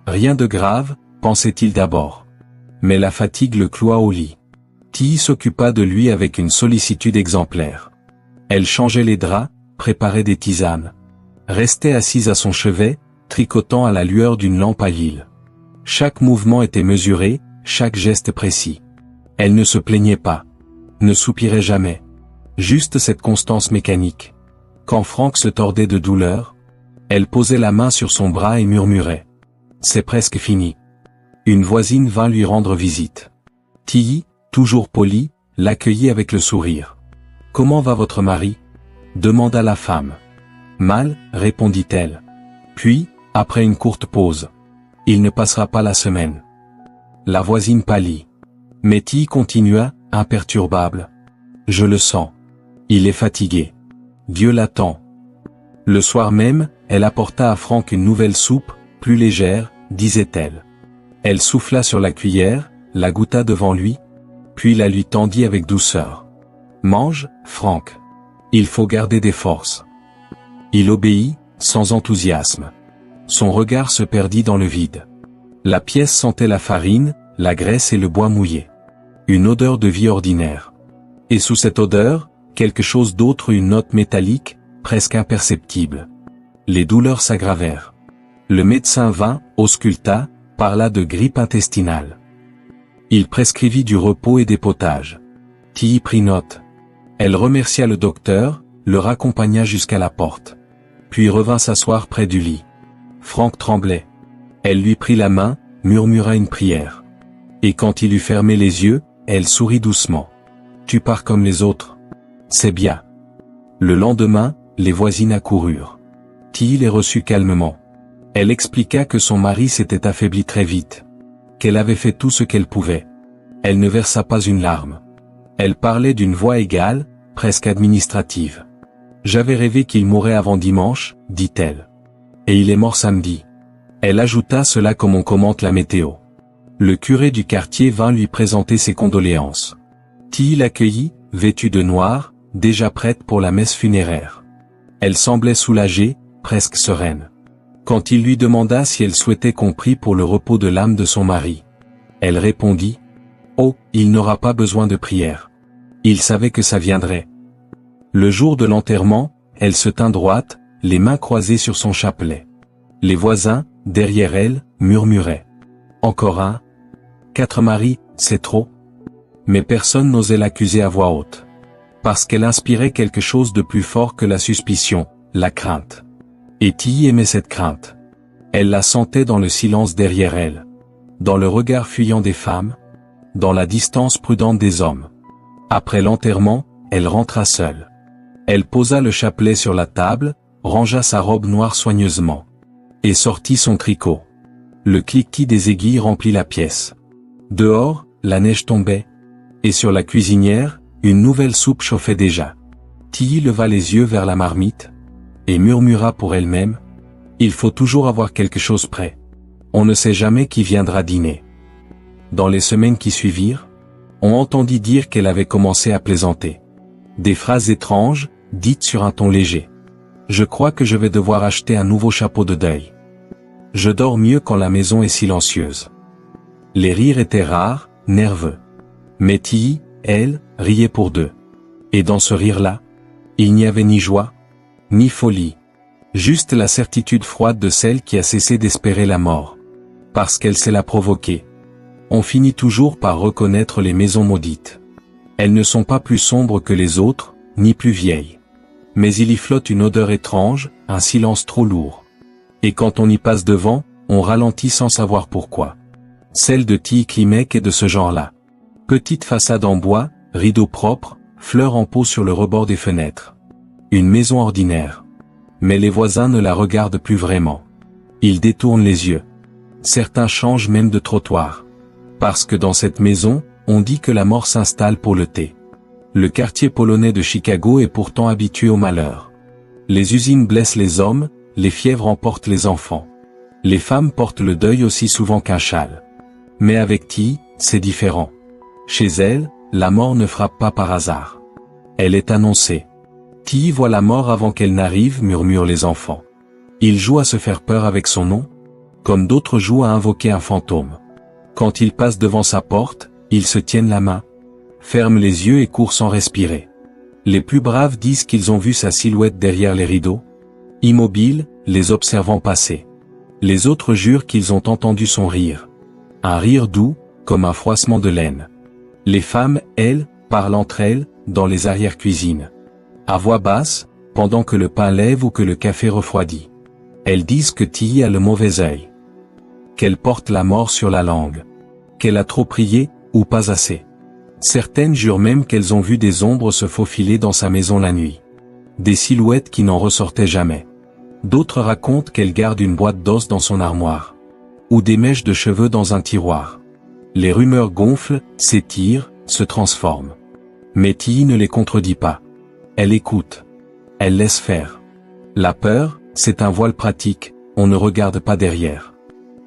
Rien de grave, pensait-il d'abord. Mais la fatigue le cloua au lit. Tilly s'occupa de lui avec une sollicitude exemplaire. Elle changeait les draps, préparait des tisanes. Restait assise à son chevet, tricotant à la lueur d'une lampe à huile. Chaque mouvement était mesuré, chaque geste précis. Elle ne se plaignait pas. Ne soupirait jamais. Juste cette constance mécanique. Quand Frank se tordait de douleur, elle posait la main sur son bras et murmurait. C'est presque fini. Une voisine vint lui rendre visite. Tilly, toujours polie, l'accueillit avec le sourire. « Comment va votre mari ?» demanda la femme. « Mal, répondit-elle. Puis, après une courte pause. « Il ne passera pas la semaine. » La voisine pâlit. Mais Tilly continua, imperturbable. « Je le sens. Il est fatigué. Dieu l'attend. » Le soir même, elle apporta à Frank une nouvelle soupe, plus légère, disait-elle. Elle souffla sur la cuillère, la goûta devant lui, puis la lui tendit avec douceur. « Mange, Frank. Il faut garder des forces. » Il obéit, sans enthousiasme. Son regard se perdit dans le vide. La pièce sentait la farine, la graisse et le bois mouillé. Une odeur de vie ordinaire. Et sous cette odeur, quelque chose d'autre, une note métallique, presque imperceptible. Les douleurs s'aggravèrent. Le médecin vint, ausculta, parla de grippe intestinale. Il prescrivit du repos et des potages. Tilly prit note. Elle remercia le docteur, le raccompagna jusqu'à la porte. Puis revint s'asseoir près du lit. Frank tremblait. Elle lui prit la main, murmura une prière. Et quand il eut fermé les yeux, elle sourit doucement. « Tu pars comme les autres. C'est bien. » Le lendemain, les voisines accoururent. Tilly les reçut calmement. Elle expliqua que son mari s'était affaibli très vite. Qu'elle avait fait tout ce qu'elle pouvait. Elle ne versa pas une larme. Elle parlait d'une voix égale, presque administrative. « J'avais rêvé qu'il mourrait avant dimanche, dit-elle. Et il est mort samedi. » Elle ajouta cela comme on commente la météo. Le curé du quartier vint lui présenter ses condoléances. Tilly l'accueillit, vêtue de noir, déjà prête pour la messe funéraire. Elle semblait soulagée, presque sereine. Quand il lui demanda si elle souhaitait qu'on prie pour le repos de l'âme de son mari, elle répondit « Oh, il n'aura pas besoin de prière. Il savait que ça viendrait. » Le jour de l'enterrement, elle se tint droite, les mains croisées sur son chapelet. Les voisins, derrière elle, murmuraient. « Encore un ? 4 maris, c'est trop ?» Mais personne n'osait l'accuser à voix haute. Parce qu'elle inspirait quelque chose de plus fort que la suspicion, la crainte. Et Tilly aimait cette crainte. Elle la sentait dans le silence derrière elle. Dans le regard fuyant des femmes. Dans la distance prudente des hommes. Après l'enterrement, elle rentra seule. Elle posa le chapelet sur la table, rangea sa robe noire soigneusement. Et sortit son tricot. Le cliquetis des aiguilles remplit la pièce. Dehors, la neige tombait. Et sur la cuisinière, une nouvelle soupe chauffait déjà. Tilly leva les yeux vers la marmite. Et murmura pour elle-même. Il faut toujours avoir quelque chose prêt. On ne sait jamais qui viendra dîner. Dans les semaines qui suivirent, on entendit dire qu'elle avait commencé à plaisanter. Des phrases étranges, dites sur un ton léger. Je crois que je vais devoir acheter un nouveau chapeau de deuil. Je dors mieux quand la maison est silencieuse. Les rires étaient rares, nerveux. Mais Tilly, elle, riait pour deux. Et dans ce rire-là, il n'y avait ni joie, ni folie. Juste la certitude froide de celle qui a cessé d'espérer la mort. Parce qu'elle sait la provoquer. On finit toujours par reconnaître les maisons maudites. Elles ne sont pas plus sombres que les autres, ni plus vieilles. Mais il y flotte une odeur étrange, un silence trop lourd. Et quand on y passe devant, on ralentit sans savoir pourquoi. Celle de Tilly Klimek est de ce genre-là. Petite façade en bois, rideaux propres, fleurs en pot sur le rebord des fenêtres. Une maison ordinaire. Mais les voisins ne la regardent plus vraiment. Ils détournent les yeux. Certains changent même de trottoir. Parce que dans cette maison, on dit que la mort s'installe pour le thé. Le quartier polonais de Chicago est pourtant habitué au malheur. Les usines blessent les hommes, les fièvres emportent les enfants. Les femmes portent le deuil aussi souvent qu'un châle. Mais avec Tilly, c'est différent. Chez elle, la mort ne frappe pas par hasard. Elle est annoncée. Tilly voit la mort avant qu'elle n'arrive, murmurent les enfants. Il joue à se faire peur avec son nom, comme d'autres jouent à invoquer un fantôme. Quand il passe devant sa porte, ils se tiennent la main, ferment les yeux et courent sans respirer. Les plus braves disent qu'ils ont vu sa silhouette derrière les rideaux, immobile, les observant passer. Les autres jurent qu'ils ont entendu son rire. Un rire doux, comme un froissement de laine. Les femmes, elles, parlent entre elles, dans les arrière-cuisines. À voix basse, pendant que le pain lève ou que le café refroidit. Elles disent que Tilly a le mauvais œil. Qu'elle porte la mort sur la langue. Qu'elle a trop prié, ou pas assez. Certaines jurent même qu'elles ont vu des ombres se faufiler dans sa maison la nuit. Des silhouettes qui n'en ressortaient jamais. D'autres racontent qu'elle garde une boîte d'os dans son armoire. Ou des mèches de cheveux dans un tiroir. Les rumeurs gonflent, s'étirent, se transforment. Mais Tilly ne les contredit pas. Elle écoute. Elle laisse faire. La peur, c'est un voile pratique, on ne regarde pas derrière.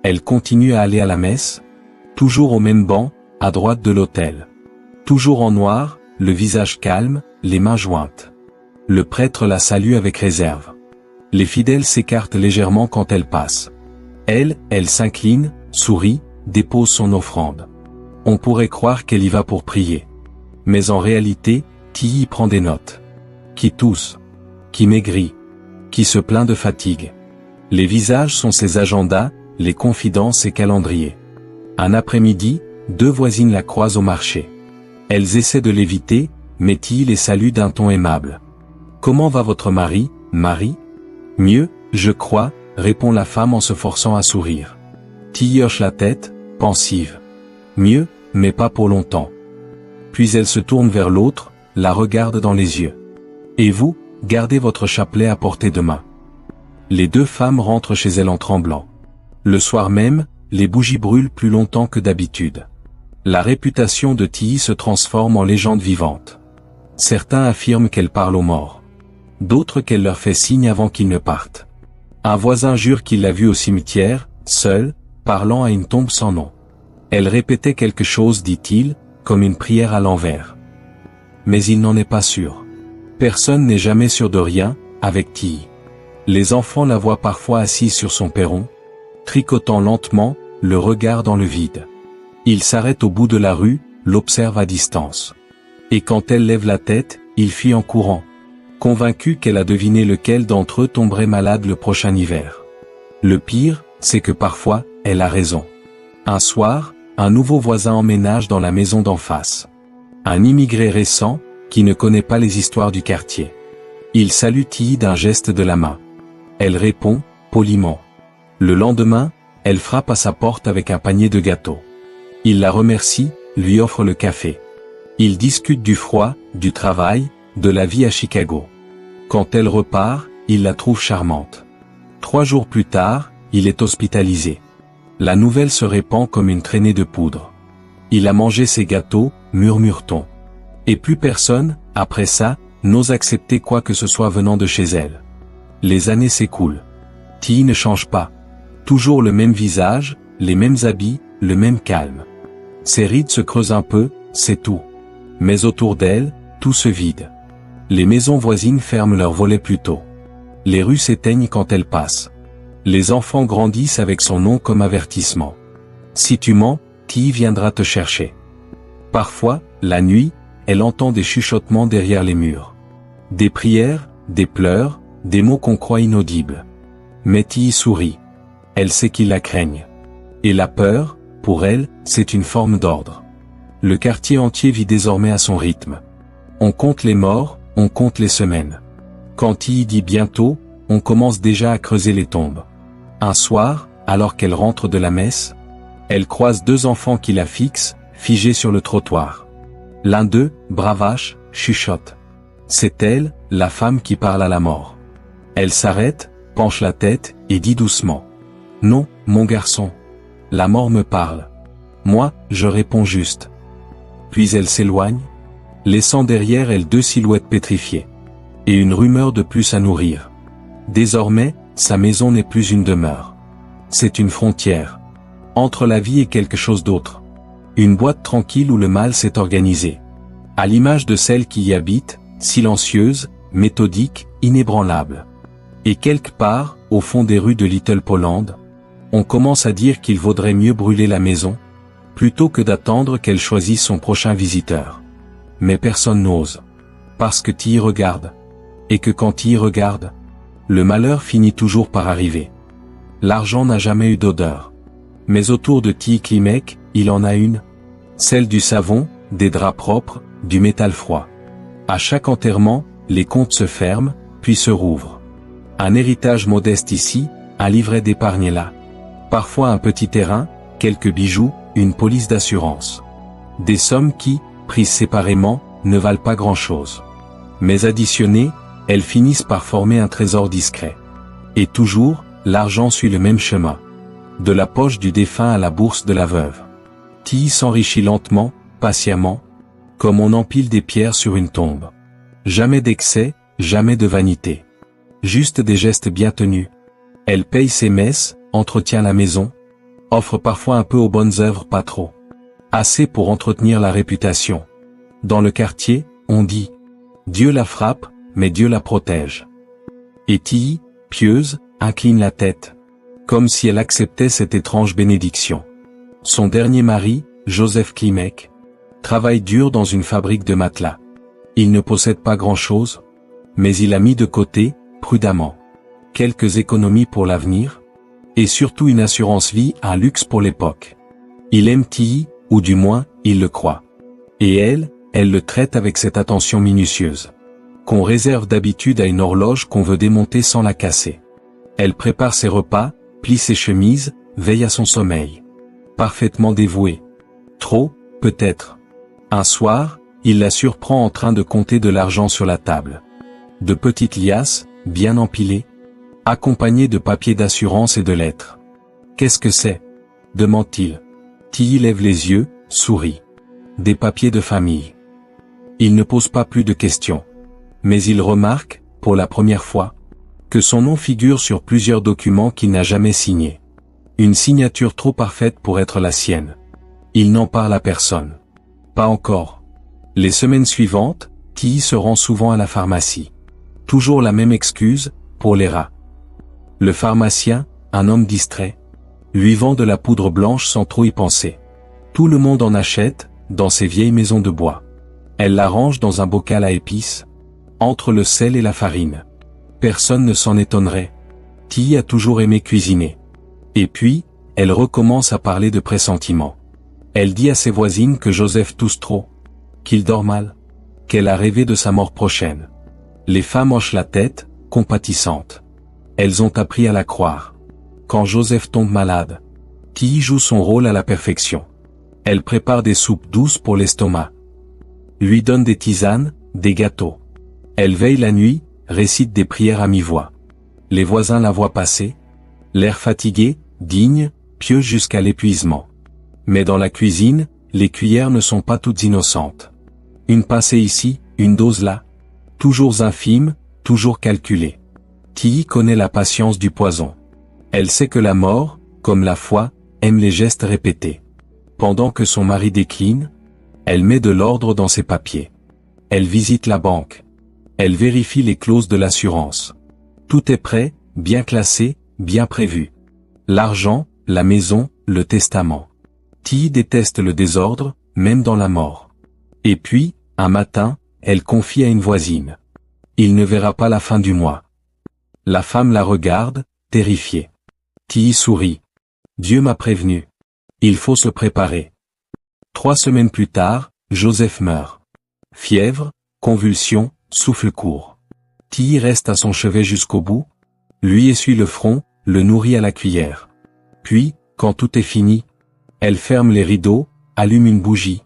Elle continue à aller à la messe, toujours au même banc, à droite de l'autel. Toujours en noir, le visage calme, les mains jointes. Le prêtre la salue avec réserve. Les fidèles s'écartent légèrement quand elle passe. Elle s'incline, sourit, dépose son offrande. On pourrait croire qu'elle y va pour prier. Mais en réalité, Tilly prend des notes. Qui tousse. Qui maigrit. Qui se plaint de fatigue. Les visages sont ses agendas, les confidences et calendriers. Un après-midi, deux voisines la croisent au marché. Elles essaient de l'éviter, mais Tilly les salue d'un ton aimable. « Comment va votre mari, Marie ?»« Mieux, je crois », répond la femme en se forçant à sourire. Tilly hoche la tête, pensive. « Mieux, mais pas pour longtemps. » Puis elle se tourne vers l'autre, la regarde dans les yeux. « Et vous, gardez votre chapelet à portée de main. » Les deux femmes rentrent chez elles en tremblant. Le soir même, les bougies brûlent plus longtemps que d'habitude. La réputation de Tilly se transforme en légende vivante. Certains affirment qu'elle parle aux morts. D'autres qu'elle leur fait signe avant qu'ils ne partent. Un voisin jure qu'il l'a vue au cimetière, seule, parlant à une tombe sans nom. Elle répétait quelque chose, dit-il, comme une prière à l'envers. Mais il n'en est pas sûr. Personne n'est jamais sûr de rien, avec Tilly. Les enfants la voient parfois assise sur son perron, tricotant lentement, le regard dans le vide. Il s'arrête au bout de la rue, l'observe à distance. Et quand elle lève la tête, il fuit en courant, convaincu qu'elle a deviné lequel d'entre eux tomberait malade le prochain hiver. Le pire, c'est que parfois, elle a raison. Un soir, un nouveau voisin emménage dans la maison d'en face. Un immigré récent, qui ne connaît pas les histoires du quartier. Il salue Tilly d'un geste de la main. Elle répond, poliment. Le lendemain, elle frappe à sa porte avec un panier de gâteaux. Il la remercie, lui offre le café. Ils discutent du froid, du travail, de la vie à Chicago. Quand elle repart, il la trouve charmante. 3 jours plus tard, il est hospitalisé. La nouvelle se répand comme une traînée de poudre. Il a mangé ses gâteaux, murmure-t-on. Et plus personne, après ça, n'ose accepter quoi que ce soit venant de chez elle. Les années s'écoulent. Tilly ne change pas. Toujours le même visage, les mêmes habits, le même calme. Ses rides se creusent un peu, c'est tout. Mais autour d'elle, tout se vide. Les maisons voisines ferment leurs volets plus tôt. Les rues s'éteignent quand elle passe. Les enfants grandissent avec son nom comme avertissement. Si tu mens, Tilly viendra te chercher. Parfois, la nuit, elle entend des chuchotements derrière les murs. Des prières, des pleurs, des mots qu'on croit inaudibles. Mais Tilly sourit. Elle sait qu'ils la craignent. Et la peur, pour elle, c'est une forme d'ordre. Le quartier entier vit désormais à son rythme. On compte les morts, on compte les semaines. Quand Tilly dit bientôt, on commence déjà à creuser les tombes. Un soir, alors qu'elle rentre de la messe, elle croise deux enfants qui la fixent, figés sur le trottoir. L'un d'eux, bravache, chuchote. C'est elle, la femme qui parle à la mort. Elle s'arrête, penche la tête, et dit doucement. « Non, mon garçon. La mort me parle. Moi, je réponds juste. » Puis elle s'éloigne, laissant derrière elle deux silhouettes pétrifiées. Et une rumeur de plus à nourrir. Désormais, sa maison n'est plus une demeure. C'est une frontière. Entre la vie et quelque chose d'autre. Une boîte tranquille où le mal s'est organisé. À l'image de celle qui y habite, silencieuse, méthodique, inébranlable. Et quelque part, au fond des rues de Little Poland, on commence à dire qu'il vaudrait mieux brûler la maison, plutôt que d'attendre qu'elle choisisse son prochain visiteur. Mais personne n'ose. Parce que Tilly regarde. Et que quand Tilly regarde, le malheur finit toujours par arriver. L'argent n'a jamais eu d'odeur. Mais autour de Tilly Klimek, il en a une. Celle du savon, des draps propres, du métal froid. À chaque enterrement, les comptes se ferment, puis se rouvrent. Un héritage modeste ici, un livret d'épargne là. Parfois un petit terrain, quelques bijoux, une police d'assurance. Des sommes qui, prises séparément, ne valent pas grand-chose. Mais additionnées, elles finissent par former un trésor discret. Et toujours, l'argent suit le même chemin. De la poche du défunt à la bourse de la veuve. Tilly s'enrichit lentement, patiemment, comme on empile des pierres sur une tombe. Jamais d'excès, jamais de vanité. Juste des gestes bien tenus. Elle paye ses messes, entretient la maison, offre parfois un peu aux bonnes œuvres, pas trop. Assez pour entretenir la réputation. Dans le quartier, on dit « Dieu la frappe, mais Dieu la protège ». Et Tilly, pieuse, incline la tête, comme si elle acceptait cette étrange bénédiction. Son dernier mari, Joseph Klimek, travaille dur dans une fabrique de matelas. Il ne possède pas grand-chose, mais il a mis de côté, prudemment, quelques économies pour l'avenir, et surtout une assurance vie, un luxe pour l'époque. Il aime Tilly, ou du moins, il le croit. Et elle le traite avec cette attention minutieuse, qu'on réserve d'habitude à une horloge qu'on veut démonter sans la casser. Elle prépare ses repas, plie ses chemises, veille à son sommeil. Parfaitement dévouée. Trop, peut-être. Un soir, il la surprend en train de compter de l'argent sur la table. De petites liasses, bien empilées, accompagnées de papiers d'assurance et de lettres. « Qu'est-ce que c'est » demande-t-il. Tilly lève les yeux, sourit. Des papiers de famille. Il ne pose pas plus de questions. Mais il remarque, pour la première fois, que son nom figure sur plusieurs documents qu'il n'a jamais signés. Une signature trop parfaite pour être la sienne. Il n'en parle à personne. Pas encore. Les semaines suivantes, Tilly se rend souvent à la pharmacie. Toujours la même excuse, pour les rats. Le pharmacien, un homme distrait, lui vend de la poudre blanche sans trop y penser. Tout le monde en achète, dans ces vieilles maisons de bois. Elle la range dans un bocal à épices, entre le sel et la farine. Personne ne s'en étonnerait. Tilly a toujours aimé cuisiner. Et puis, elle recommence à parler de pressentiments. Elle dit à ses voisines que Joseph tousse trop, qu'il dort mal, qu'elle a rêvé de sa mort prochaine. Les femmes hochent la tête, compatissantes. Elles ont appris à la croire. Quand Joseph tombe malade, Tilly joue son rôle à la perfection. Elle prépare des soupes douces pour l'estomac. Lui donne des tisanes, des gâteaux. Elle veille la nuit, récite des prières à mi-voix. Les voisins la voient passer. L'air fatigué, digne, pieux jusqu'à l'épuisement. Mais dans la cuisine, les cuillères ne sont pas toutes innocentes. Une pincée ici, une dose là. Toujours infime, toujours calculée. Tilly connaît la patience du poison. Elle sait que la mort, comme la foi, aime les gestes répétés. Pendant que son mari décline, elle met de l'ordre dans ses papiers. Elle visite la banque. Elle vérifie les clauses de l'assurance. Tout est prêt, bien classé, bien prévu. L'argent, la maison, le testament. Tilly déteste le désordre, même dans la mort. Et puis, un matin, elle confie à une voisine. Il ne verra pas la fin du mois. La femme la regarde, terrifiée. Tilly sourit. Dieu m'a prévenu. Il faut se préparer. 3 semaines plus tard, Joseph meurt. Fièvre, convulsions, souffle court. Tilly reste à son chevet jusqu'au bout, lui essuie le front, le nourrit à la cuillère. Puis, quand tout est fini, elle ferme les rideaux, allume une bougie,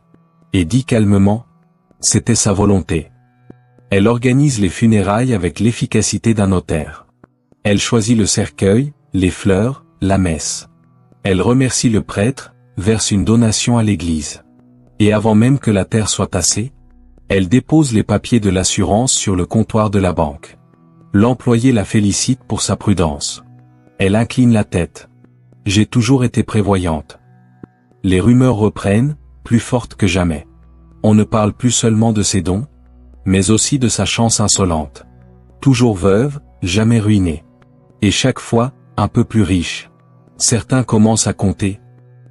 et dit calmement, c'était sa volonté. Elle organise les funérailles avec l'efficacité d'un notaire. Elle choisit le cercueil, les fleurs, la messe. Elle remercie le prêtre, verse une donation à l'église. Et avant même que la terre soit tassée, elle dépose les papiers de l'assurance sur le comptoir de la banque. L'employé la félicite pour sa prudence. Elle incline la tête. J'ai toujours été prévoyante. Les rumeurs reprennent, plus fortes que jamais. On ne parle plus seulement de ses dons, mais aussi de sa chance insolente. Toujours veuve, jamais ruinée. Et chaque fois, un peu plus riche. Certains commencent à compter.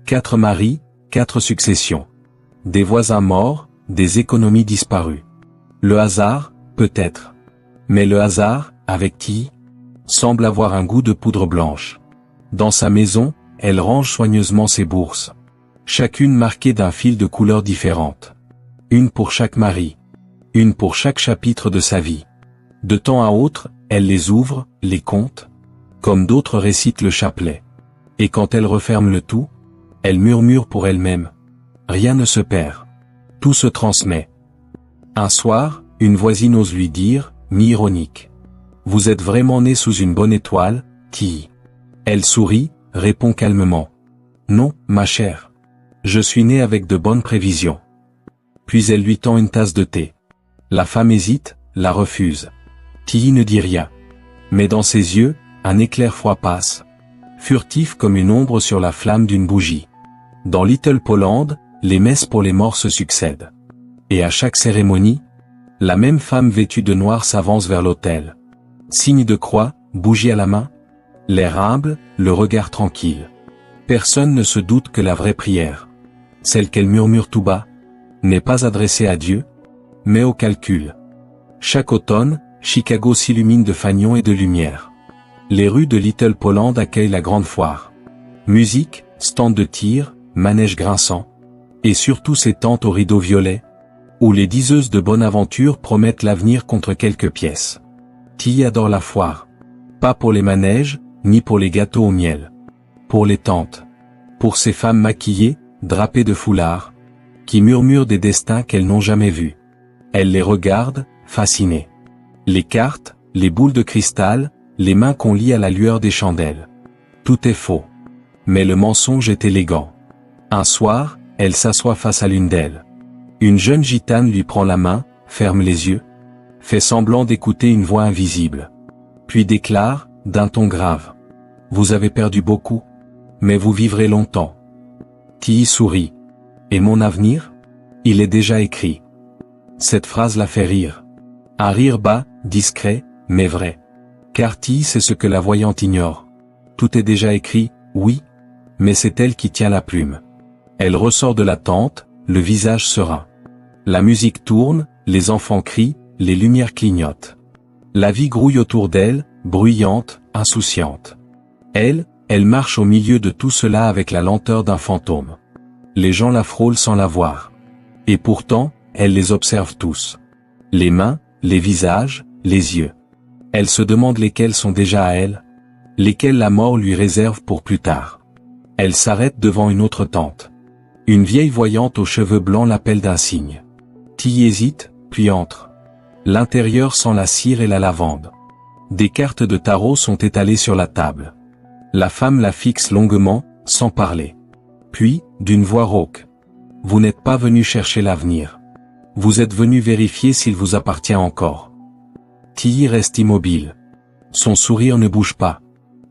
4 maris, 4 successions. Des voisins morts, des économies disparues. Le hasard, peut-être. Mais le hasard, avec qui, semble avoir un goût de poudre blanche. Dans sa maison, elle range soigneusement ses bourses. Chacune marquée d'un fil de couleurs différentes. Une pour chaque mari. Une pour chaque chapitre de sa vie. De temps à autre, elle les ouvre, les compte, comme d'autres récitent le chapelet. Et quand elle referme le tout, elle murmure pour elle-même. Rien ne se perd. Tout se transmet. Un soir, une voisine ose lui dire, mi-ironique. Vous êtes vraiment né sous une bonne étoile, Tilly. Elle sourit, répond calmement. Non, ma chère. Je suis né avec de bonnes prévisions. Puis elle lui tend une tasse de thé. La femme hésite, la refuse. Tilly ne dit rien. Mais dans ses yeux, un éclair froid passe. Furtif comme une ombre sur la flamme d'une bougie. Dans Little Poland, les messes pour les morts se succèdent. Et à chaque cérémonie, la même femme vêtue de noir s'avance vers l'autel. Signe de croix, bougie à la main, l'air humble, le regard tranquille. Personne ne se doute que la vraie prière, celle qu'elle murmure tout bas, n'est pas adressée à Dieu, mais au calcul. Chaque automne, Chicago s'illumine de fanions et de lumière. Les rues de Little Poland accueillent la grande foire. Musique, stand de tir, manège grinçant, et surtout ces tentes aux rideaux violets, où les diseuses de bonne aventure promettent l'avenir contre quelques pièces. Tilly adore la foire. Pas pour les manèges, ni pour les gâteaux au miel. Pour les tentes. Pour ces femmes maquillées, drapées de foulards, qui murmurent des destins qu'elles n'ont jamais vus. Elle les regarde, fascinée. Les cartes, les boules de cristal, les mains qu'on lie à la lueur des chandelles. Tout est faux. Mais le mensonge est élégant. Un soir, elle s'assoit face à l'une d'elles. Une jeune gitane lui prend la main, ferme les yeux, fait semblant d'écouter une voix invisible. Puis déclare, d'un ton grave. Vous avez perdu beaucoup, mais vous vivrez longtemps. Tilly sourit. Et mon avenir? Il est déjà écrit. Cette phrase la fait rire. Un rire bas, discret, mais vrai. Car Tilly sait ce que la voyante ignore. Tout est déjà écrit, oui, mais c'est elle qui tient la plume. Elle ressort de la tente, le visage serein. La musique tourne, les enfants crient, les lumières clignotent. La vie grouille autour d'elle, bruyante, insouciante. Elle marche au milieu de tout cela avec la lenteur d'un fantôme. Les gens la frôlent sans la voir. Et pourtant, elle les observe tous. Les mains, les visages, les yeux. Elle se demande lesquels sont déjà à elle, lesquels la mort lui réserve pour plus tard. Elle s'arrête devant une autre tente. Une vieille voyante aux cheveux blancs l'appelle d'un signe. Tilly hésite, puis entre. L'intérieur sent la cire et la lavande. Des cartes de tarot sont étalées sur la table. La femme la fixe longuement, sans parler. Puis, d'une voix rauque. Vous n'êtes pas venu chercher l'avenir. Vous êtes venu vérifier s'il vous appartient encore. Tilly reste immobile. Son sourire ne bouge pas.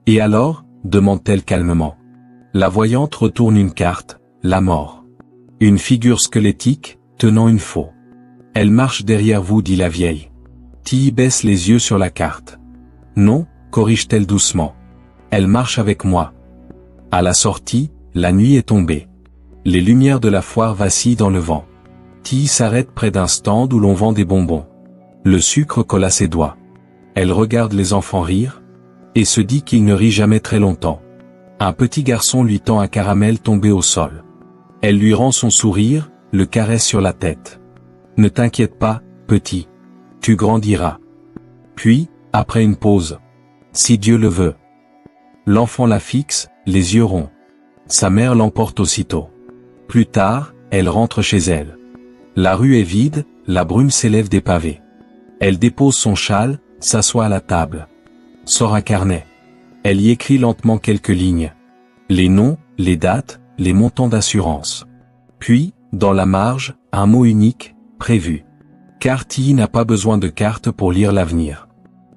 Et alors, demande-t-elle calmement. La voyante retourne une carte, la mort. Une figure squelettique, tenant une faux. Elle marche derrière vous, dit la vieille. Tilly baisse les yeux sur la carte. Non, corrige-t-elle doucement. Elle marche avec moi. À la sortie, la nuit est tombée. Les lumières de la foire vacillent dans le vent. Tilly s'arrête près d'un stand où l'on vend des bonbons. Le sucre colle à ses doigts. Elle regarde les enfants rire, et se dit qu'il ne rit jamais très longtemps. Un petit garçon lui tend un caramel tombé au sol. Elle lui rend son sourire, le caresse sur la tête. Ne t'inquiète pas, petit. Tu grandiras. Puis, après une pause. Si Dieu le veut. L'enfant la fixe, les yeux ronds. Sa mère l'emporte aussitôt. Plus tard, elle rentre chez elle. La rue est vide, la brume s'élève des pavés. Elle dépose son châle, s'assoit à la table. Sort un carnet. Elle y écrit lentement quelques lignes. Les noms, les dates, les montants d'assurance. Puis, dans la marge, un mot unique, prévu. Car Tilly n'a pas besoin de carte pour lire l'avenir.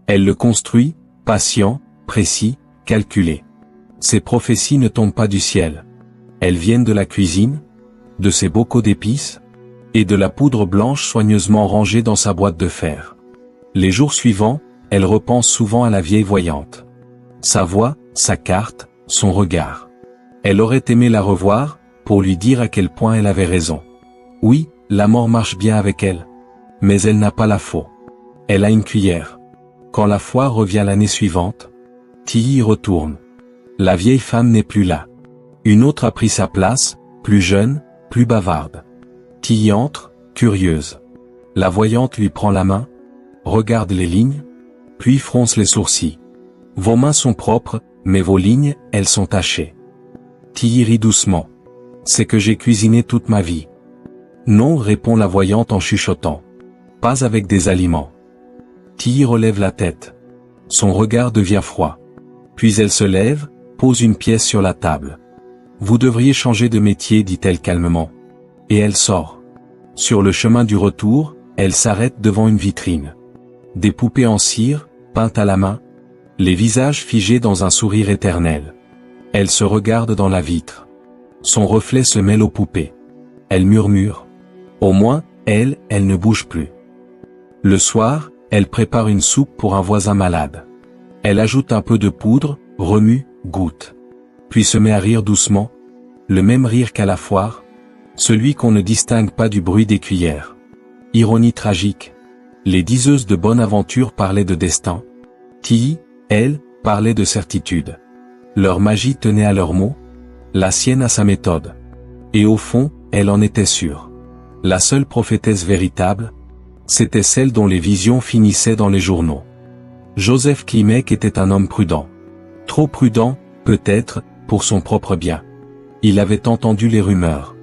Elle le construit, patient, précis, calculé. Ces prophéties ne tombent pas du ciel. Elles viennent de la cuisine, de ses bocaux d'épices, et de la poudre blanche soigneusement rangée dans sa boîte de fer. Les jours suivants, elle repense souvent à la vieille voyante. Sa voix, sa carte, son regard. Elle aurait aimé la revoir, pour lui dire à quel point elle avait raison. Oui, la mort marche bien avec elle. Mais elle n'a pas la faux. Elle a une cuillère. Quand la foire revient l'année suivante, Tilly y retourne. La vieille femme n'est plus là. Une autre a pris sa place, plus jeune, plus bavarde. Tilly entre, curieuse. La voyante lui prend la main, regarde les lignes, puis fronce les sourcils. Vos mains sont propres, mais vos lignes, elles sont tachées. Tilly rit doucement. C'est que j'ai cuisiné toute ma vie. Non, répond la voyante en chuchotant. Pas avec des aliments. Tilly relève la tête. Son regard devient froid. Puis elle se lève, pose une pièce sur la table. Vous devriez changer de métier, dit-elle calmement. Et elle sort. Sur le chemin du retour, elle s'arrête devant une vitrine. Des poupées en cire, peintes à la main, les visages figés dans un sourire éternel. Elle se regarde dans la vitre. Son reflet se mêle aux poupées. Elle murmure. Au moins, elle ne bouge plus. Le soir, elle prépare une soupe pour un voisin malade. Elle ajoute un peu de poudre, remue, goûte. Puis se met à rire doucement. Le même rire qu'à la foire. Celui qu'on ne distingue pas du bruit des cuillères. Ironie tragique. Les diseuses de bonne aventure parlaient de destin. Tilly, elle, parlait de certitude. Leur magie tenait à leurs mots. La sienne à sa méthode. Et au fond, elle en était sûre. La seule prophétesse véritable, c'était celle dont les visions finissaient dans les journaux. Joseph Klimek était un homme prudent. Trop prudent, peut-être, pour son propre bien. Il avait entendu les rumeurs.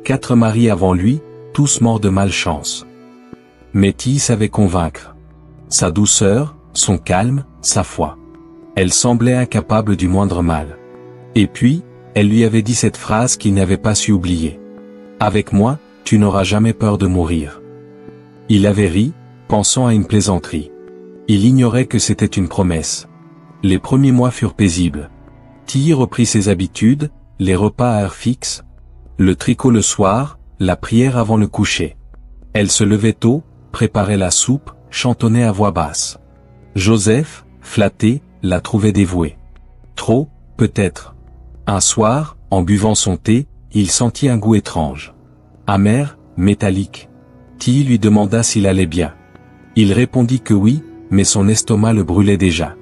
4 maris avant lui, tous morts de malchance. Mais Tilly savait convaincre. Sa douceur, son calme, sa foi. Elle semblait incapable du moindre mal. Et puis, elle lui avait dit cette phrase qu'il n'avait pas su oublier. Avec moi, tu n'auras jamais peur de mourir. Il avait ri, pensant à une plaisanterie. Il ignorait que c'était une promesse. Les premiers mois furent paisibles. Tilly reprit ses habitudes, les repas à heure fixe, le tricot le soir, la prière avant le coucher. Elle se levait tôt, préparait la soupe, chantonnait à voix basse. Joseph, flatté, la trouvait dévouée. Trop, peut-être. Un soir, en buvant son thé, il sentit un goût étrange. Amer, métallique. Tilly lui demanda s'il allait bien. Il répondit que oui, mais son estomac le brûlait déjà.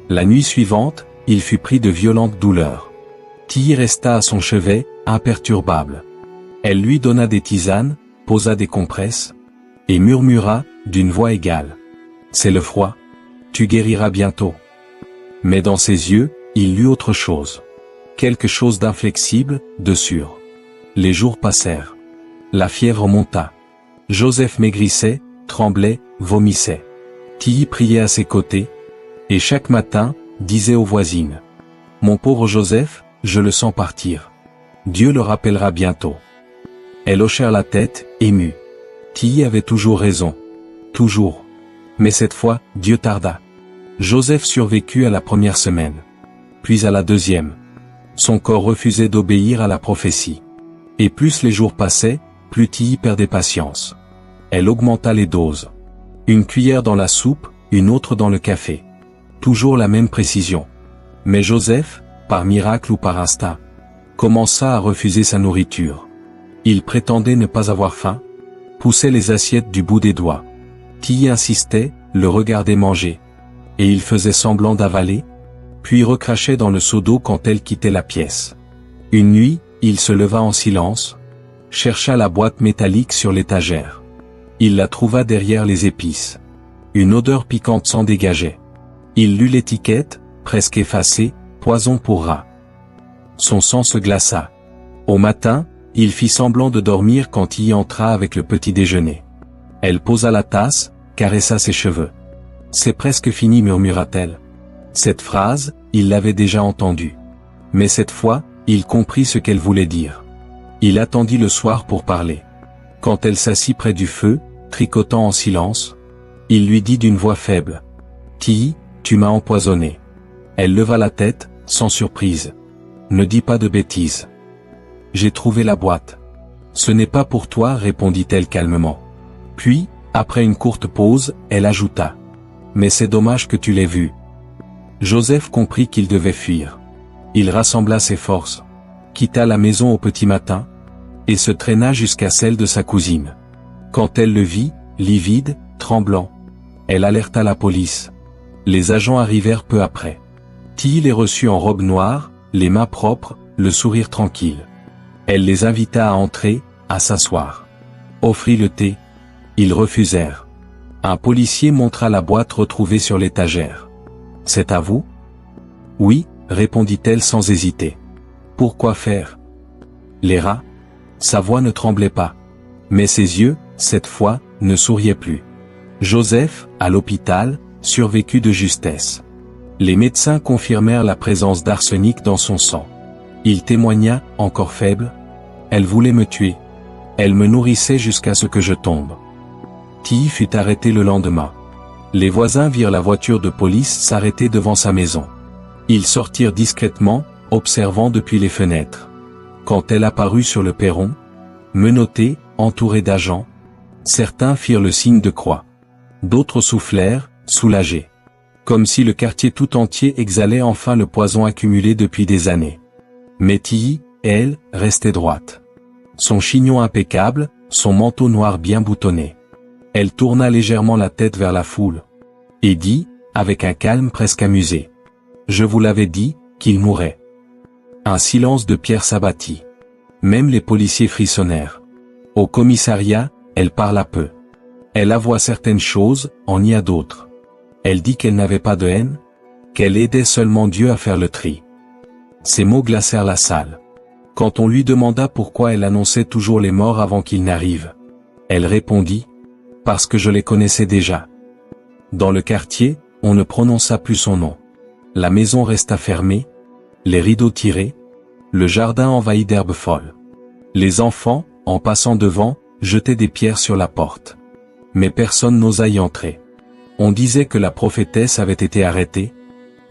La nuit suivante, il fut pris de violentes douleurs. Tilly resta à son chevet, imperturbable. Elle lui donna des tisanes, posa des compresses, et murmura, d'une voix égale. C'est le froid. Tu guériras bientôt. Mais dans ses yeux, il lut autre chose. Quelque chose d'inflexible, de sûr. Les jours passèrent. La fièvre monta. Joseph maigrissait, tremblait, vomissait. Tilly priait à ses côtés, et chaque matin, disait aux voisines. Mon pauvre Joseph, je le sens partir. Dieu le rappellera bientôt. Elle hochèrent la tête, émue. Tilly avait toujours raison. Toujours. Mais cette fois, Dieu tarda. Joseph survécut à la première semaine. Puis à la deuxième. Son corps refusait d'obéir à la prophétie. Et plus les jours passaient, plus Tilly perdait patience. Elle augmenta les doses. Une cuillère dans la soupe, une autre dans le café. Toujours la même précision. Mais Joseph, par miracle ou par instinct, commença à refuser sa nourriture. Il prétendait ne pas avoir faim, poussait les assiettes du bout des doigts. Tilly insistait, le regardait manger. Et il faisait semblant d'avaler, puis recrachait dans le seau d'eau quand elle quittait la pièce. Une nuit, il se leva en silence, chercha la boîte métallique sur l'étagère. Il la trouva derrière les épices. Une odeur piquante s'en dégageait. Il lut l'étiquette, presque effacée, poison pour rats. Son sang se glaça. Au matin, il fit semblant de dormir quand il y entra avec le petit déjeuner. Elle posa la tasse, caressa ses cheveux. « C'est presque fini, murmura-t-elle. » Cette phrase, il l'avait déjà entendue. Mais cette fois, il comprit ce qu'elle voulait dire. Il attendit le soir pour parler. Quand elle s'assit près du feu, tricotant en silence, il lui dit d'une voix faible. « Tilly, tu m'as empoisonné. » Elle leva la tête, sans surprise. « Ne dis pas de bêtises. »« J'ai trouvé la boîte. »« Ce n'est pas pour toi, répondit-elle calmement. Puis, après une courte pause, elle ajouta. « Mais c'est dommage que tu l'aies vu. » Joseph comprit qu'il devait fuir. Il rassembla ses forces, quitta la maison au petit matin, et se traîna jusqu'à celle de sa cousine. Quand elle le vit, livide, tremblant, elle alerta la police. Les agents arrivèrent peu après. Tilly les reçut en robe noire, les mains propres, le sourire tranquille. Elle les invita à entrer, à s'asseoir. Offrit le thé. Ils refusèrent. Un policier montra la boîte retrouvée sur l'étagère. « C'est à vous ? » « Oui, » répondit-elle sans hésiter. « Pourquoi faire ? » « Les rats ?» Sa voix ne tremblait pas. Mais ses yeux, cette fois, ne souriaient plus. Joseph, à l'hôpital, survécut de justesse. Les médecins confirmèrent la présence d'arsenic dans son sang. Il témoigna, encore faible. « Elle voulait me tuer. Elle me nourrissait jusqu'à ce que je tombe. » Tilly fut arrêté le lendemain. Les voisins virent la voiture de police s'arrêter devant sa maison. Ils sortirent discrètement, observant depuis les fenêtres. Quand elle apparut sur le perron, menottée, entourée d'agents, certains firent le signe de croix. D'autres soufflèrent, soulagés. Comme si le quartier tout entier exhalait enfin le poison accumulé depuis des années. Mais Tilly, elle, restait droite. Son chignon impeccable, son manteau noir bien boutonné. Elle tourna légèrement la tête vers la foule. Et dit, avec un calme presque amusé. « Je vous l'avais dit, qu'il mourrait. » Un silence de pierre s'abattit. Même les policiers frissonnèrent. Au commissariat, elle parla peu. Elle avoua certaines choses, en y a d'autres. Elle dit qu'elle n'avait pas de haine, qu'elle aidait seulement Dieu à faire le tri. Ces mots glacèrent la salle. Quand on lui demanda pourquoi elle annonçait toujours les morts avant qu'ils n'arrivent, elle répondit, « Parce que je les connaissais déjà. » Dans le quartier, on ne prononça plus son nom. La maison resta fermée, les rideaux tirés, le jardin envahi d'herbes folles. Les enfants, en passant devant, jetaient des pierres sur la porte. Mais personne n'osa y entrer. On disait que la prophétesse avait été arrêtée,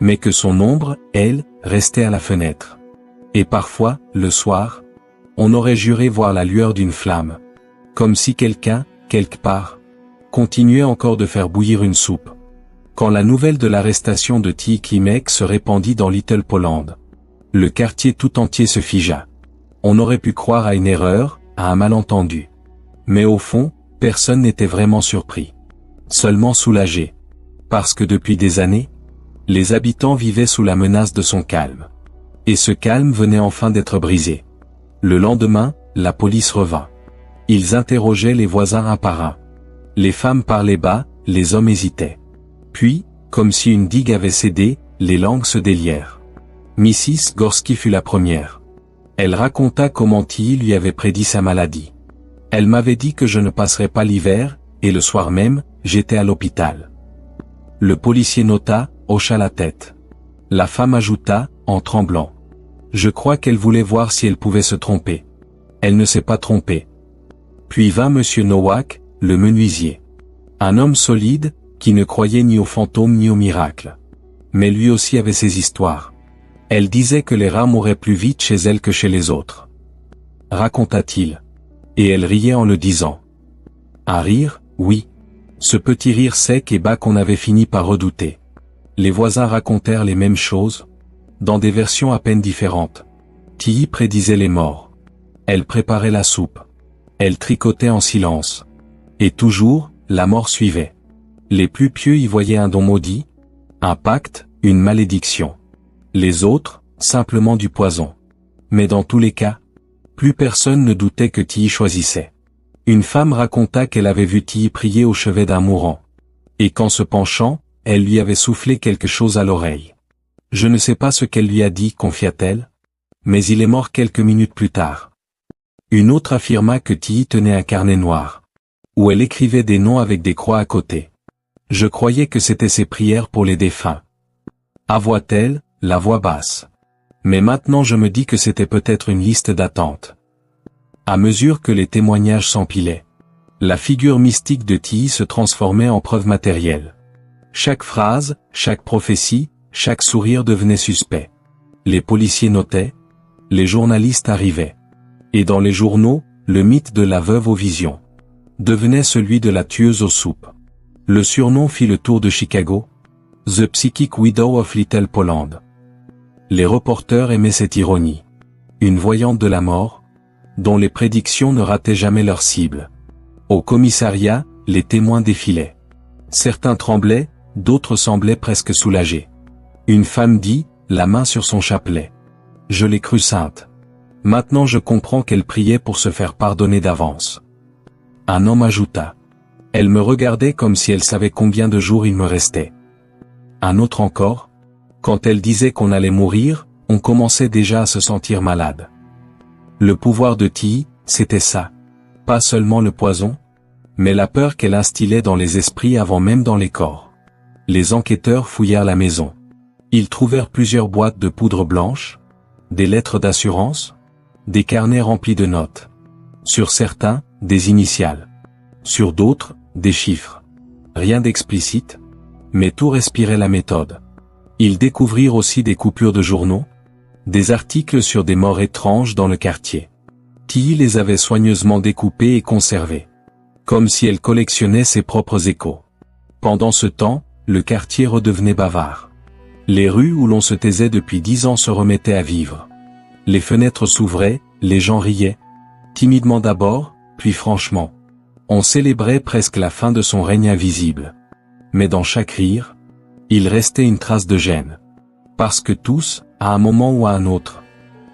mais que son ombre, elle, restait à la fenêtre. Et parfois, le soir, on aurait juré voir la lueur d'une flamme, comme si quelqu'un, quelque part, continuait encore de faire bouillir une soupe. Quand la nouvelle de l'arrestation de Tilly Klimek se répandit dans Little Poland, le quartier tout entier se figea. On aurait pu croire à une erreur, à un malentendu. Mais au fond, personne n'était vraiment surpris. Seulement soulagé. Parce que depuis des années, les habitants vivaient sous la menace de son calme. Et ce calme venait enfin d'être brisé. Le lendemain, la police revint. Ils interrogeaient les voisins un par un. Les femmes parlaient bas, les hommes hésitaient. Puis, comme si une digue avait cédé, les langues se délièrent. Mrs. Gorski fut la première. Elle raconta comment Tilly lui avait prédit sa maladie. Elle m'avait dit que je ne passerais pas l'hiver, et le soir même, j'étais à l'hôpital. Le policier nota, hocha la tête. La femme ajouta, en tremblant. Je crois qu'elle voulait voir si elle pouvait se tromper. Elle ne s'est pas trompée. Puis vint Monsieur Nowak, le menuisier. Un homme solide, qui ne croyait ni aux fantômes ni aux miracles. Mais lui aussi avait ses histoires. Elle disait que les rats mouraient plus vite chez elle que chez les autres. Raconta-t-il. Et elle riait en le disant. Un rire, oui. Ce petit rire sec et bas qu'on avait fini par redouter. Les voisins racontèrent les mêmes choses, dans des versions à peine différentes. Tilly prédisait les morts. Elle préparait la soupe. Elle tricotait en silence. Et toujours, la mort suivait. Les plus pieux y voyaient un don maudit, un pacte, une malédiction. Les autres, simplement du poison. Mais dans tous les cas, plus personne ne doutait que Tilly choisissait. Une femme raconta qu'elle avait vu Tilly prier au chevet d'un mourant. Et qu'en se penchant, elle lui avait soufflé quelque chose à l'oreille. Je ne sais pas ce qu'elle lui a dit, confia-t-elle. Mais il est mort quelques minutes plus tard. Une autre affirma que Tilly tenait un carnet noir, où elle écrivait des noms avec des croix à côté. Je croyais que c'était ses prières pour les défunts. Avoua-t-elle, la voix basse. Mais maintenant je me dis que c'était peut-être une liste d'attente. À mesure que les témoignages s'empilaient, la figure mystique de Tilly se transformait en preuve matérielle. Chaque phrase, chaque prophétie, chaque sourire devenait suspect. Les policiers notaient, les journalistes arrivaient. Et dans les journaux, le mythe de la veuve aux visions devenait celui de la tueuse aux soupes. Le surnom fit le tour de Chicago, The Psychic Widow of Little Poland. Les reporters aimaient cette ironie. Une voyante de la mort, dont les prédictions ne rataient jamais leur cible. Au commissariat, les témoins défilaient. Certains tremblaient, d'autres semblaient presque soulagés. Une femme dit, la main sur son chapelet. Je l'ai crue sainte. Maintenant je comprends qu'elle priait pour se faire pardonner d'avance. Un homme ajouta. Elle me regardait comme si elle savait combien de jours il me restait. Un autre encore. Quand elle disait qu'on allait mourir, on commençait déjà à se sentir malade. Le pouvoir de Tilly, c'était ça. Pas seulement le poison, mais la peur qu'elle instillait dans les esprits avant même dans les corps. Les enquêteurs fouillèrent la maison. Ils trouvèrent plusieurs boîtes de poudre blanche, des lettres d'assurance, des carnets remplis de notes. Sur certains, des initiales. Sur d'autres, des chiffres. Rien d'explicite, mais tout respirait la méthode. Ils découvrirent aussi des coupures de journaux, des articles sur des morts étranges dans le quartier. Tilly les avait soigneusement découpés et conservés. Comme si elle collectionnait ses propres échos. Pendant ce temps, le quartier redevenait bavard. Les rues où l'on se taisait depuis 10 ans se remettaient à vivre. Les fenêtres s'ouvraient, les gens riaient. Timidement d'abord, puis franchement. On célébrait presque la fin de son règne invisible. Mais dans chaque rire, il restait une trace de gêne. Parce que tous, à un moment ou à un autre,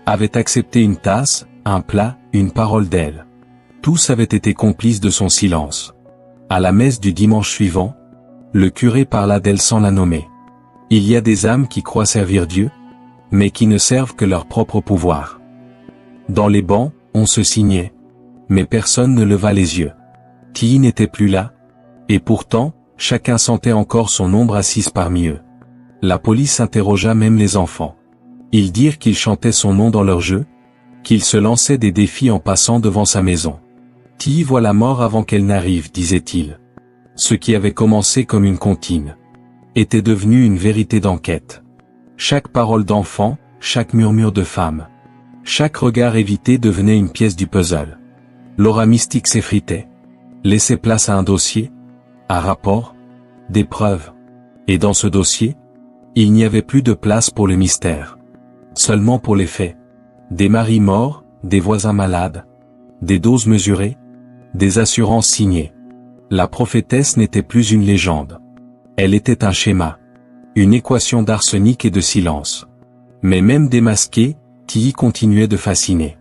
avaient accepté une tasse, un plat, une parole d'elle. Tous avaient été complices de son silence. À la messe du dimanche suivant, le curé parla d'elle sans la nommer. Il y a des âmes qui croient servir Dieu, mais qui ne servent que leur propre pouvoir. Dans les bancs, on se signait. Mais personne ne leva les yeux. Tilly n'était plus là. Et pourtant, chacun sentait encore son ombre assise parmi eux. La police interrogea même les enfants. Ils dirent qu'ils chantaient son nom dans leur jeu, qu'ils se lançaient des défis en passant devant sa maison. Tilly voit la mort avant qu'elle n'arrive, disait-il. Ce qui avait commencé comme une comptine était devenu une vérité d'enquête. Chaque parole d'enfant, chaque murmure de femme, chaque regard évité devenait une pièce du puzzle. L'aura mystique s'effritait, laissait place à un dossier, un rapport, des preuves. Et dans ce dossier, il n'y avait plus de place pour le mystère. Seulement pour les faits. Des maris morts, des voisins malades, des doses mesurées, des assurances signées. La prophétesse n'était plus une légende. Elle était un schéma. Une équation d'arsenic et de silence. Mais même démasquée, Tilly continuait de fasciner.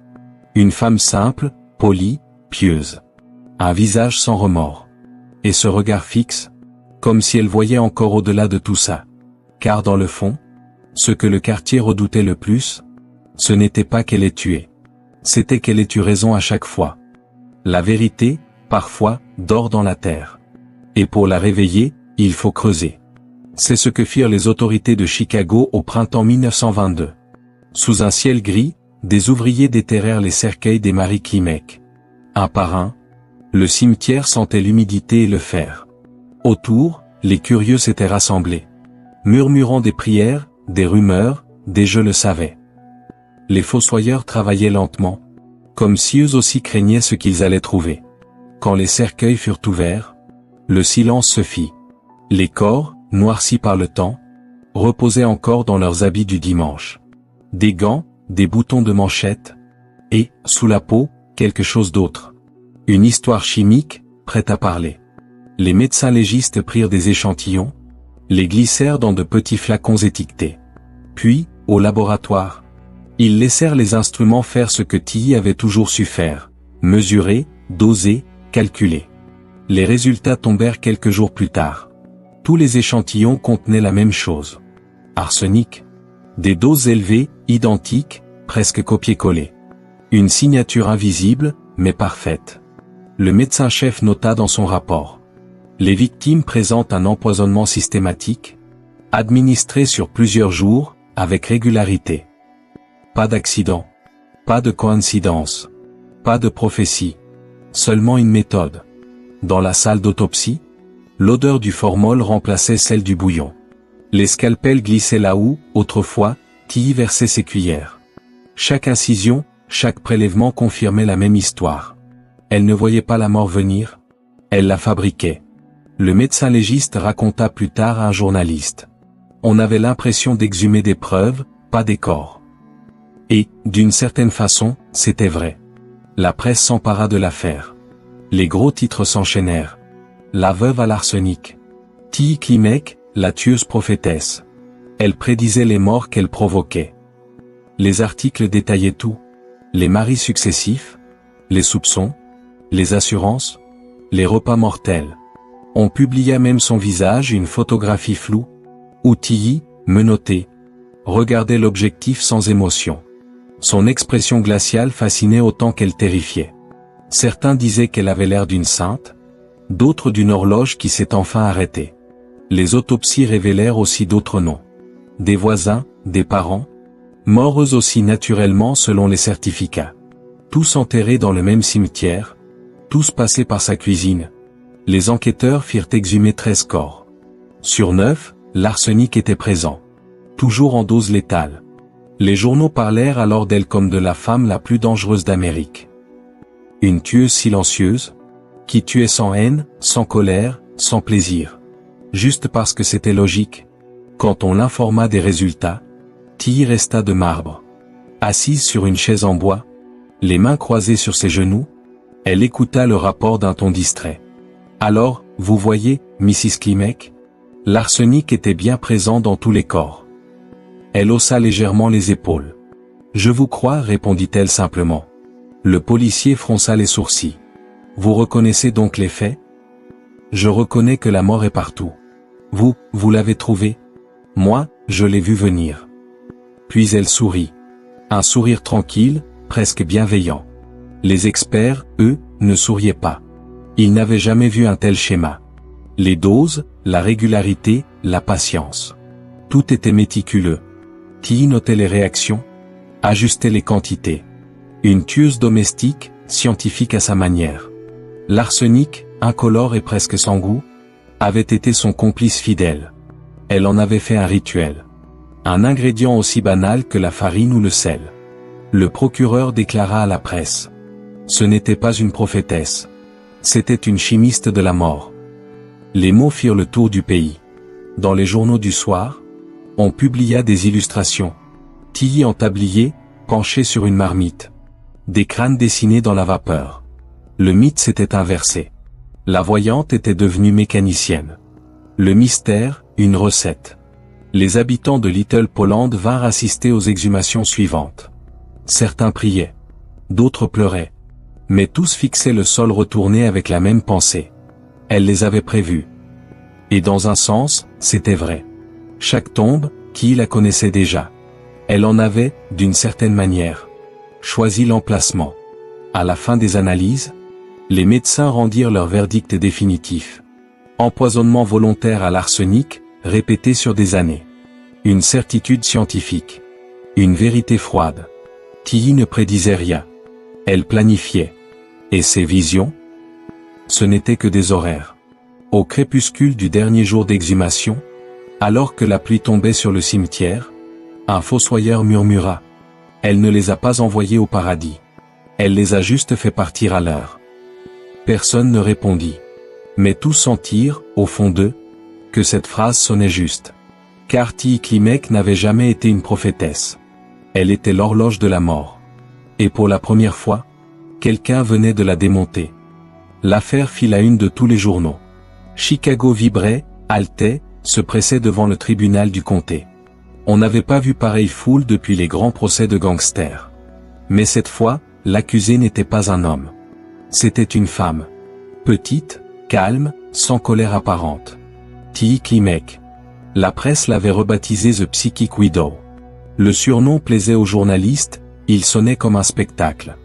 Une femme simple, polie, pieuse. Un visage sans remords. Et ce regard fixe, comme si elle voyait encore au-delà de tout ça. Car dans le fond, ce que le quartier redoutait le plus, ce n'était pas qu'elle ait tué. C'était qu'elle ait eu raison à chaque fois. La vérité, parfois, dort dans la terre. Et pour la réveiller, il faut creuser. C'est ce que firent les autorités de Chicago au printemps 1922. Sous un ciel gris, des ouvriers déterrèrent les cercueils des maris Klimek. Un par un, le cimetière sentait l'humidité et le fer. Autour, les curieux s'étaient rassemblés, murmurant des prières, des rumeurs, des je le savais. Les fossoyeurs travaillaient lentement, comme si eux aussi craignaient ce qu'ils allaient trouver. Quand les cercueils furent ouverts, le silence se fit. Les corps, noircis par le temps, reposaient encore dans leurs habits du dimanche. Des gants, des boutons de manchette, et, sous la peau, quelque chose d'autre. Une histoire chimique, prête à parler. Les médecins légistes prirent des échantillons, les glissèrent dans de petits flacons étiquetés. Puis, au laboratoire, ils laissèrent les instruments faire ce que Tilly avait toujours su faire, mesurer, doser, calculer. Les résultats tombèrent quelques jours plus tard. Tous les échantillons contenaient la même chose. Arsenic. Des doses élevées, identiques, presque copier-coller. Une signature invisible, mais parfaite. Le médecin-chef nota dans son rapport. Les victimes présentent un empoisonnement systématique, administré sur plusieurs jours, avec régularité. Pas d'accident. Pas de coïncidence. Pas de prophétie. Seulement une méthode. Dans la salle d'autopsie, l'odeur du formol remplaçait celle du bouillon. Les scalpels glissaient là où, autrefois, Tilly versait ses cuillères. Chaque incision, chaque prélèvement confirmait la même histoire. Elle ne voyait pas la mort venir, elle la fabriquait. Le médecin légiste raconta plus tard à un journaliste. On avait l'impression d'exhumer des preuves, pas des corps. Et, d'une certaine façon, c'était vrai. La presse s'empara de l'affaire. Les gros titres s'enchaînèrent. La veuve à l'arsenic. Tilly Klimek, la tueuse prophétesse. Elle prédisait les morts qu'elle provoquait. Les articles détaillaient tout. Les maris successifs, les soupçons, les assurances, les repas mortels. On publia même son visage, une photographie floue, où Tilly, menottée, regardait l'objectif sans émotion. Son expression glaciale fascinait autant qu'elle terrifiait. Certains disaient qu'elle avait l'air d'une sainte, d'autres d'une horloge qui s'est enfin arrêtée. Les autopsies révélèrent aussi d'autres noms. Des voisins, des parents, morts eux aussi naturellement selon les certificats. Tous enterrés dans le même cimetière, tous passés par sa cuisine. Les enquêteurs firent exhumer 13 corps. Sur 9, l'arsenic était présent. Toujours en dose létale. Les journaux parlèrent alors d'elle comme de la femme la plus dangereuse d'Amérique. Une tueuse silencieuse, qui tuait sans haine, sans colère, sans plaisir. Juste parce que c'était logique. Quand on l'informa des résultats, Tilly resta de marbre. Assise sur une chaise en bois, les mains croisées sur ses genoux, elle écouta le rapport d'un ton distrait. Alors, vous voyez, Mrs. Klimek, l'arsenic était bien présent dans tous les corps. Elle haussa légèrement les épaules. Je vous crois, répondit-elle simplement. Le policier fronça les sourcils. Vous reconnaissez donc les faits? Je reconnais que la mort est partout. Vous l'avez trouvé? Moi, je l'ai vu venir. Puis elle sourit. Un sourire tranquille, presque bienveillant. Les experts, eux, ne souriaient pas. Ils n'avaient jamais vu un tel schéma. Les doses, la régularité, la patience. Tout était méticuleux. Tilly notait les réactions, ajustait les quantités. Une tueuse domestique, scientifique à sa manière. L'arsenic, incolore et presque sans goût, avait été son complice fidèle. Elle en avait fait un rituel. Un ingrédient aussi banal que la farine ou le sel. Le procureur déclara à la presse. Ce n'était pas une prophétesse. C'était une chimiste de la mort. Les mots firent le tour du pays. Dans les journaux du soir, on publia des illustrations. Tilly en tablier, penché sur une marmite. Des crânes dessinés dans la vapeur. Le mythe s'était inversé. La voyante était devenue mécanicienne. Le mystère, une recette. Les habitants de Little Poland vinrent assister aux exhumations suivantes. Certains priaient. D'autres pleuraient. Mais tous fixaient le sol retourné avec la même pensée. Elle les avait prévus. Et dans un sens, c'était vrai. Chaque tombe, qui la connaissait déjà. Elle en avait, d'une certaine manière, choisi l'emplacement. À la fin des analyses, les médecins rendirent leur verdict définitif. Empoisonnement volontaire à l'arsenic, répété sur des années. Une certitude scientifique. Une vérité froide. Tilly ne prédisait rien. Elle planifiait. Et ses visions? Ce n'étaient que des horaires. Au crépuscule du dernier jour d'exhumation, alors que la pluie tombait sur le cimetière, un fossoyeur murmura. Elle ne les a pas envoyés au paradis. Elle les a juste fait partir à l'heure. Personne ne répondit. Mais tous sentirent, au fond d'eux, que cette phrase sonnait juste. Car Tilly Klimek n'avait jamais été une prophétesse. Elle était l'horloge de la mort. Et pour la première fois, quelqu'un venait de la démonter. L'affaire fit la une de tous les journaux. Chicago vibrait, haletait, se pressait devant le tribunal du comté. On n'avait pas vu pareille foule depuis les grands procès de gangsters. Mais cette fois, l'accusé n'était pas un homme. C'était une femme. Petite, calme, sans colère apparente. Tilly Klimek. La presse l'avait rebaptisée The Psychic Widow. Le surnom plaisait aux journalistes, il sonnait comme un spectacle.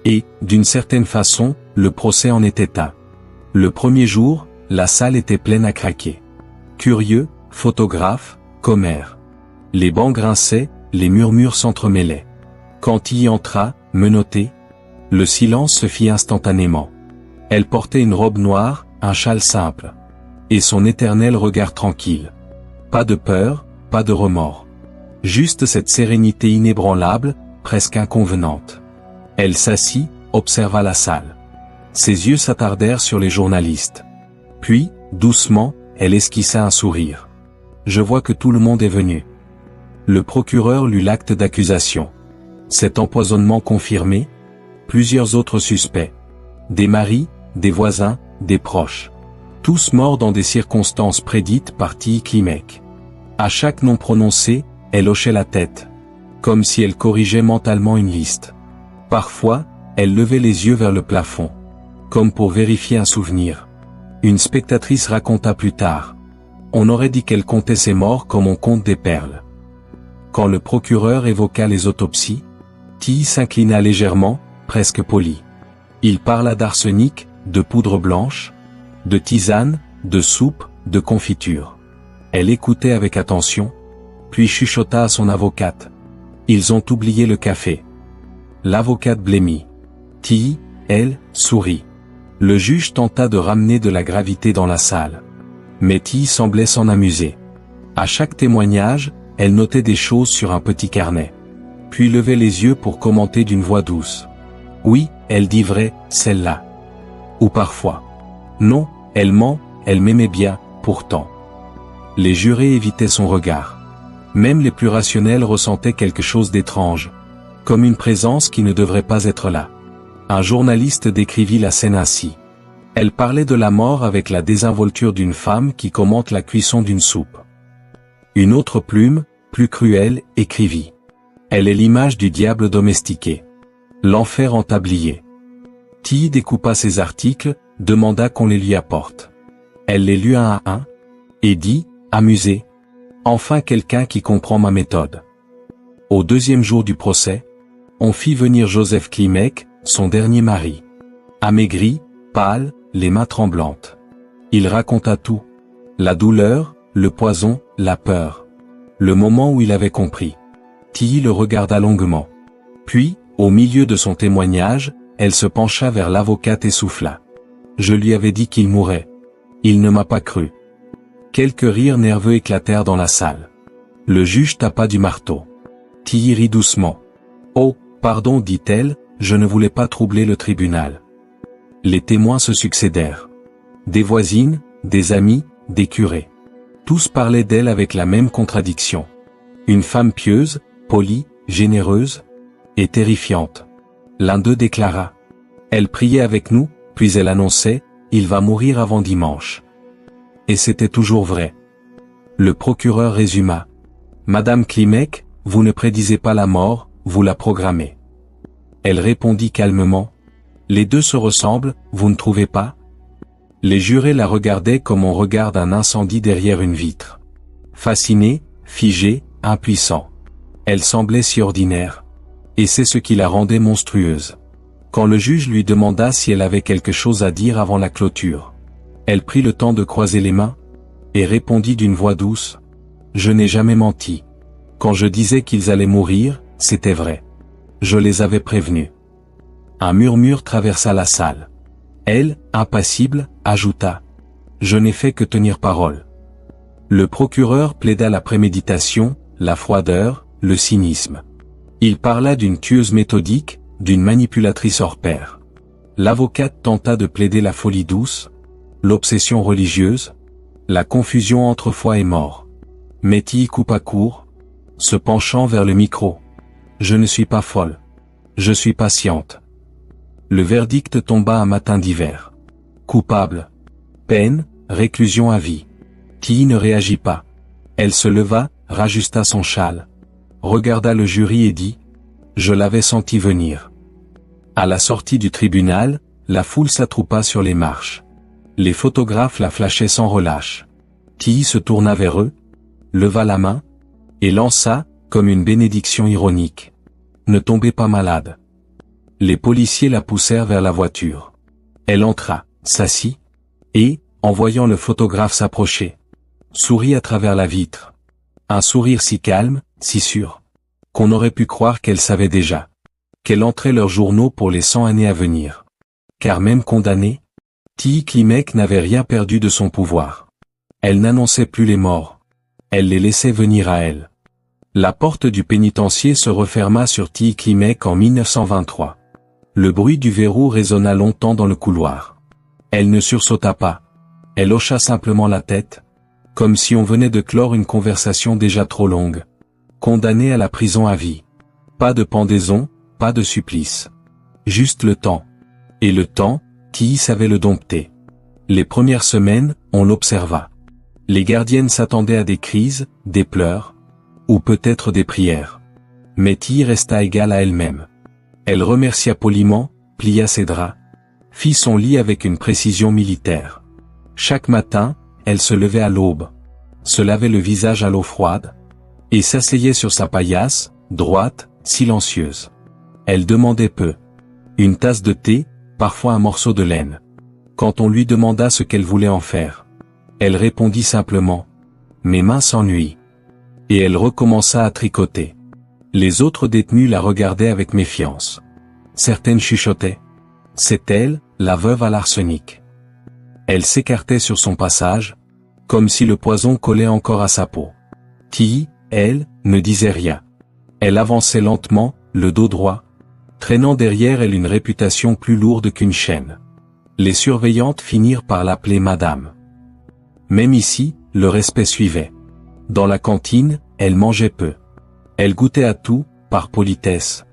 Et, d'une certaine façon, le procès en était un. Le premier jour, la salle était pleine à craquer. Curieux, photographes, commères. Les bancs grinçaient, les murmures s'entremêlaient. Quand y entra, menottée, le silence se fit instantanément. Elle portait une robe noire, un châle simple. Et son éternel regard tranquille. Pas de peur, pas de remords. Juste cette sérénité inébranlable, presque inconvenante. Elle s'assit, observa la salle. Ses yeux s'attardèrent sur les journalistes. Puis, doucement, elle esquissa un sourire. Je vois que tout le monde est venu. Le procureur lut l'acte d'accusation. Cet empoisonnement confirmé, plusieurs autres suspects. Des maris, des voisins, des proches. Tous morts dans des circonstances prédites par Tilly Klimek. À chaque nom prononcé, elle hochait la tête. Comme si elle corrigeait mentalement une liste. Parfois, elle levait les yeux vers le plafond. Comme pour vérifier un souvenir. Une spectatrice raconta plus tard. On aurait dit qu'elle comptait ses morts comme on compte des perles. Quand le procureur évoqua les autopsies, Tilly s'inclina légèrement, presque poli. Il parla d'arsenic, de poudre blanche, de tisane, de soupe, de confiture. Elle écoutait avec attention, puis chuchota à son avocate. Ils ont oublié le café. L'avocate blêmit. Tilly, elle, sourit. Le juge tenta de ramener de la gravité dans la salle. Mais Tilly semblait s'en amuser. À chaque témoignage, elle notait des choses sur un petit carnet. Puis levait les yeux pour commenter d'une voix douce. Oui, elle dit vrai, celle-là. Ou parfois. Non, elle ment, elle m'aimait bien, pourtant. Les jurés évitaient son regard. Même les plus rationnels ressentaient quelque chose d'étrange. Comme une présence qui ne devrait pas être là. Un journaliste décrivit la scène ainsi. Elle parlait de la mort avec la désinvolture d'une femme qui commente la cuisson d'une soupe. Une autre plume, plus cruelle, écrivit. Elle est l'image du diable domestiqué. L'enfer en tablier. Tilly découpa ses articles, demanda qu'on les lui apporte. Elle les lut un à un, et dit, amusée. Enfin quelqu'un qui comprend ma méthode. Au deuxième jour du procès, on fit venir Joseph Klimek, son dernier mari. Amaigri, pâle, les mains tremblantes. Il raconta tout. La douleur, le poison, la peur. Le moment où il avait compris. Tilly le regarda longuement. Puis, au milieu de son témoignage, elle se pencha vers l'avocate et souffla. Je lui avais dit qu'il mourrait. Il ne m'a pas cru. Quelques rires nerveux éclatèrent dans la salle. Le juge tapa du marteau. Tilly rit doucement. Oh, pardon, dit-elle, je ne voulais pas troubler le tribunal. Les témoins se succédèrent. Des voisines, des amis, des curés. Tous parlaient d'elle avec la même contradiction. Une femme pieuse, polie, généreuse, et terrifiante. L'un d'eux déclara. Elle priait avec nous, puis elle annonçait, il va mourir avant dimanche. Et c'était toujours vrai. Le procureur résuma. Madame Klimek, vous ne prédisez pas la mort, vous la programmez. Elle répondit calmement. Les deux se ressemblent, vous ne trouvez pas? Les jurés la regardaient comme on regarde un incendie derrière une vitre. Fascinés, figés, impuissants. Elle semblait si ordinaire. Et c'est ce qui la rendait monstrueuse. Quand le juge lui demanda si elle avait quelque chose à dire avant la clôture, elle prit le temps de croiser les mains, et répondit d'une voix douce. Je n'ai jamais menti. Quand je disais qu'ils allaient mourir, c'était vrai. Je les avais prévenus. Un murmure traversa la salle. Elle, impassible, ajouta. Je n'ai fait que tenir parole. Le procureur plaida la préméditation, la froideur, le cynisme. Il parla d'une tueuse méthodique, d'une manipulatrice hors pair. L'avocate tenta de plaider la folie douce, l'obsession religieuse, la confusion entre foi et mort. Mais Tilly coupa court, se penchant vers le micro. Je ne suis pas folle. Je suis patiente. Le verdict tomba un matin d'hiver. Coupable. Peine, réclusion à vie. Tilly ne réagit pas. Elle se leva, rajusta son châle. Regarda le jury et dit « Je l'avais senti venir ». À la sortie du tribunal, la foule s'attroupa sur les marches. Les photographes la flashaient sans relâche. Tilly se tourna vers eux, leva la main, et lança, comme une bénédiction ironique. « Ne tombez pas malade ». Les policiers la poussèrent vers la voiture. Elle entra, s'assit, et, en voyant le photographe s'approcher, sourit à travers la vitre. Un sourire si calme, si sûr, qu'on aurait pu croire qu'elle savait déjà qu'elle entrait leurs journaux pour les 100 années à venir. Car même condamnée, Tilly Klimek n'avait rien perdu de son pouvoir. Elle n'annonçait plus les morts. Elle les laissait venir à elle. La porte du pénitencier se referma sur Tilly Klimek en 1923. Le bruit du verrou résonna longtemps dans le couloir. Elle ne sursauta pas. Elle hocha simplement la tête, comme si on venait de clore une conversation déjà trop longue. Condamnée à la prison à vie. Pas de pendaison, pas de supplice. Juste le temps. Et le temps, Tilly savait le dompter. Les premières semaines, on l'observa. Les gardiennes s'attendaient à des crises, des pleurs, ou peut-être des prières. Mais Tilly resta égale à elle-même. Elle remercia poliment, plia ses draps, fit son lit avec une précision militaire. Chaque matin, elle se levait à l'aube, se lavait le visage à l'eau froide, et s'asseyait sur sa paillasse, droite, silencieuse. Elle demandait peu. Une tasse de thé, parfois un morceau de laine. Quand on lui demanda ce qu'elle voulait en faire, elle répondit simplement « Mes mains s'ennuient ». Et elle recommença à tricoter. Les autres détenus la regardaient avec méfiance. Certaines chuchotaient. C'est elle, la veuve à l'arsenic. Elle s'écartait sur son passage, comme si le poison collait encore à sa peau. Tilly, elle, ne disait rien. Elle avançait lentement, le dos droit, traînant derrière elle une réputation plus lourde qu'une chaîne. Les surveillantes finirent par l'appeler Madame. Même ici, le respect suivait. Dans la cantine, elle mangeait peu. Elle goûtait à tout, par politesse,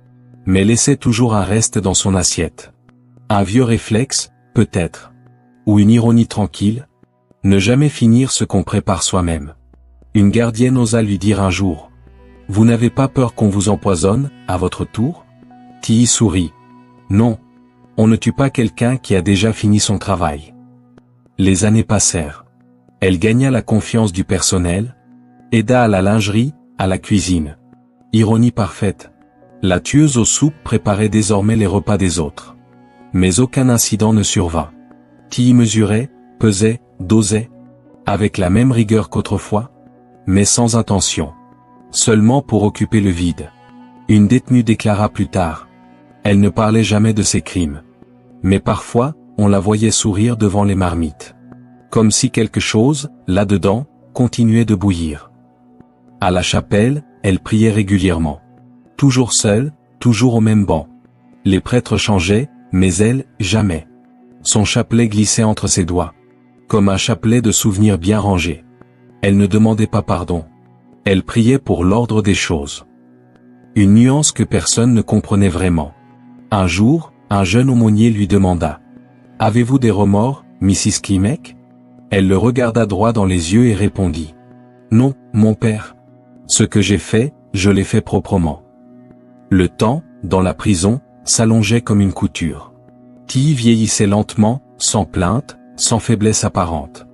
mais laissait toujours un reste dans son assiette. Un vieux réflexe, peut-être. Ou une ironie tranquille. Ne jamais finir ce qu'on prépare soi-même. Une gardienne osa lui dire un jour. « Vous n'avez pas peur qu'on vous empoisonne, à votre tour ?» Tilly sourit. « Non. On ne tue pas quelqu'un qui a déjà fini son travail. » Les années passèrent. Elle gagna la confiance du personnel, aida à la lingerie, à la cuisine. Ironie parfaite. La tueuse aux soupes préparait désormais les repas des autres. Mais aucun incident ne survint. Tilly mesurait, pesait, dosait, avec la même rigueur qu'autrefois, mais sans intention. Seulement pour occuper le vide. Une détenue déclara plus tard. Elle ne parlait jamais de ses crimes. Mais parfois, on la voyait sourire devant les marmites. Comme si quelque chose, là-dedans, continuait de bouillir. À la chapelle, elle priait régulièrement. Toujours seule, toujours au même banc. Les prêtres changeaient, mais elle, jamais. Son chapelet glissait entre ses doigts. Comme un chapelet de souvenirs bien rangé. Elle ne demandait pas pardon. Elle priait pour l'ordre des choses. Une nuance que personne ne comprenait vraiment. Un jour, un jeune aumônier lui demanda « Avez-vous des remords, Mrs. Klimek ?» Elle le regarda droit dans les yeux et répondit « Non, mon père. Ce que j'ai fait, je l'ai fait proprement. » Le temps, dans la prison, s'allongeait comme une couture. Tilly vieillissait lentement, sans plainte, sans faiblesse apparente.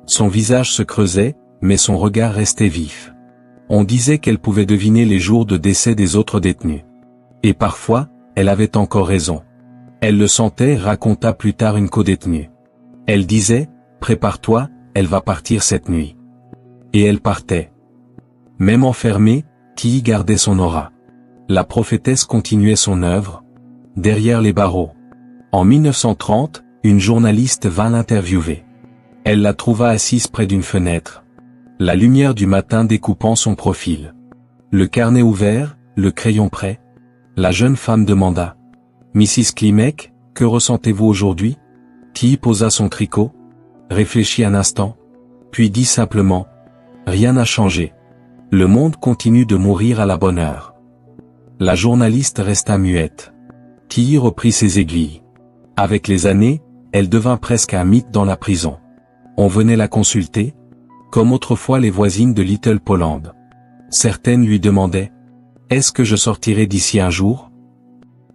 Son visage se creusait, mais son regard restait vif. On disait qu'elle pouvait deviner les jours de décès des autres détenus. Et parfois, elle avait encore raison. Elle le sentait, raconta plus tard une codétenue. Elle disait, « Prépare-toi, elle va partir cette nuit. » Et elle partait. Même enfermée, Tilly gardait son aura. La prophétesse continuait son œuvre, derrière les barreaux. En 1930, une journaliste vint l'interviewer. Elle la trouva assise près d'une fenêtre, la lumière du matin découpant son profil. Le carnet ouvert, le crayon prêt. La jeune femme demanda. « Mrs. Klimek, que ressentez-vous aujourd'hui ?» Tilly posa son tricot, réfléchit un instant, puis dit simplement « Rien n'a changé. Le monde continue de mourir à la bonne heure. » La journaliste resta muette. Tilly reprit ses aiguilles. Avec les années, elle devint presque un mythe dans la prison. On venait la consulter, comme autrefois les voisines de Little Poland. Certaines lui demandaient « Est-ce que je sortirai d'ici un jour ?»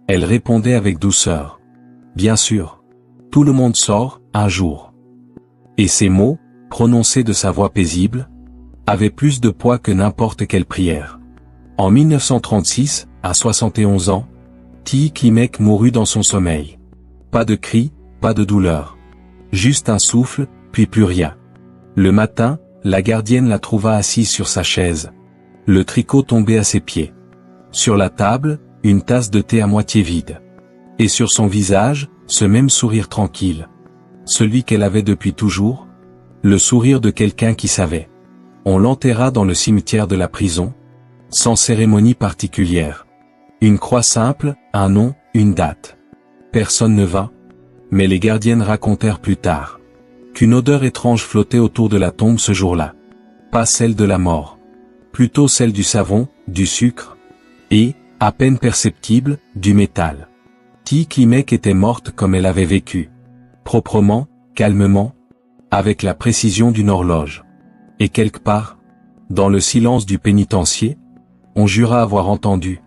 Elle répondait avec douceur « Bien sûr. Tout le monde sort, un jour. » Et ces mots, prononcés de sa voix paisible, avaient plus de poids que n'importe quelle prière. En 1936, à 71 ans, Tilly Klimek mourut dans son sommeil. Pas de cris, pas de douleur. Juste un souffle, puis plus rien. Le matin, la gardienne la trouva assise sur sa chaise. Le tricot tombait à ses pieds. Sur la table, une tasse de thé à moitié vide. Et sur son visage, ce même sourire tranquille. Celui qu'elle avait depuis toujours. Le sourire de quelqu'un qui savait. On l'enterra dans le cimetière de la prison, sans cérémonie particulière. Une croix simple, un nom, une date. Personne ne vint, mais les gardiennes racontèrent plus tard qu'une odeur étrange flottait autour de la tombe ce jour-là. Pas celle de la mort. Plutôt celle du savon, du sucre, et, à peine perceptible, du métal. Tilly Klimek était morte comme elle avait vécu. Proprement, calmement, avec la précision d'une horloge. Et quelque part, dans le silence du pénitencier, on jura avoir entendu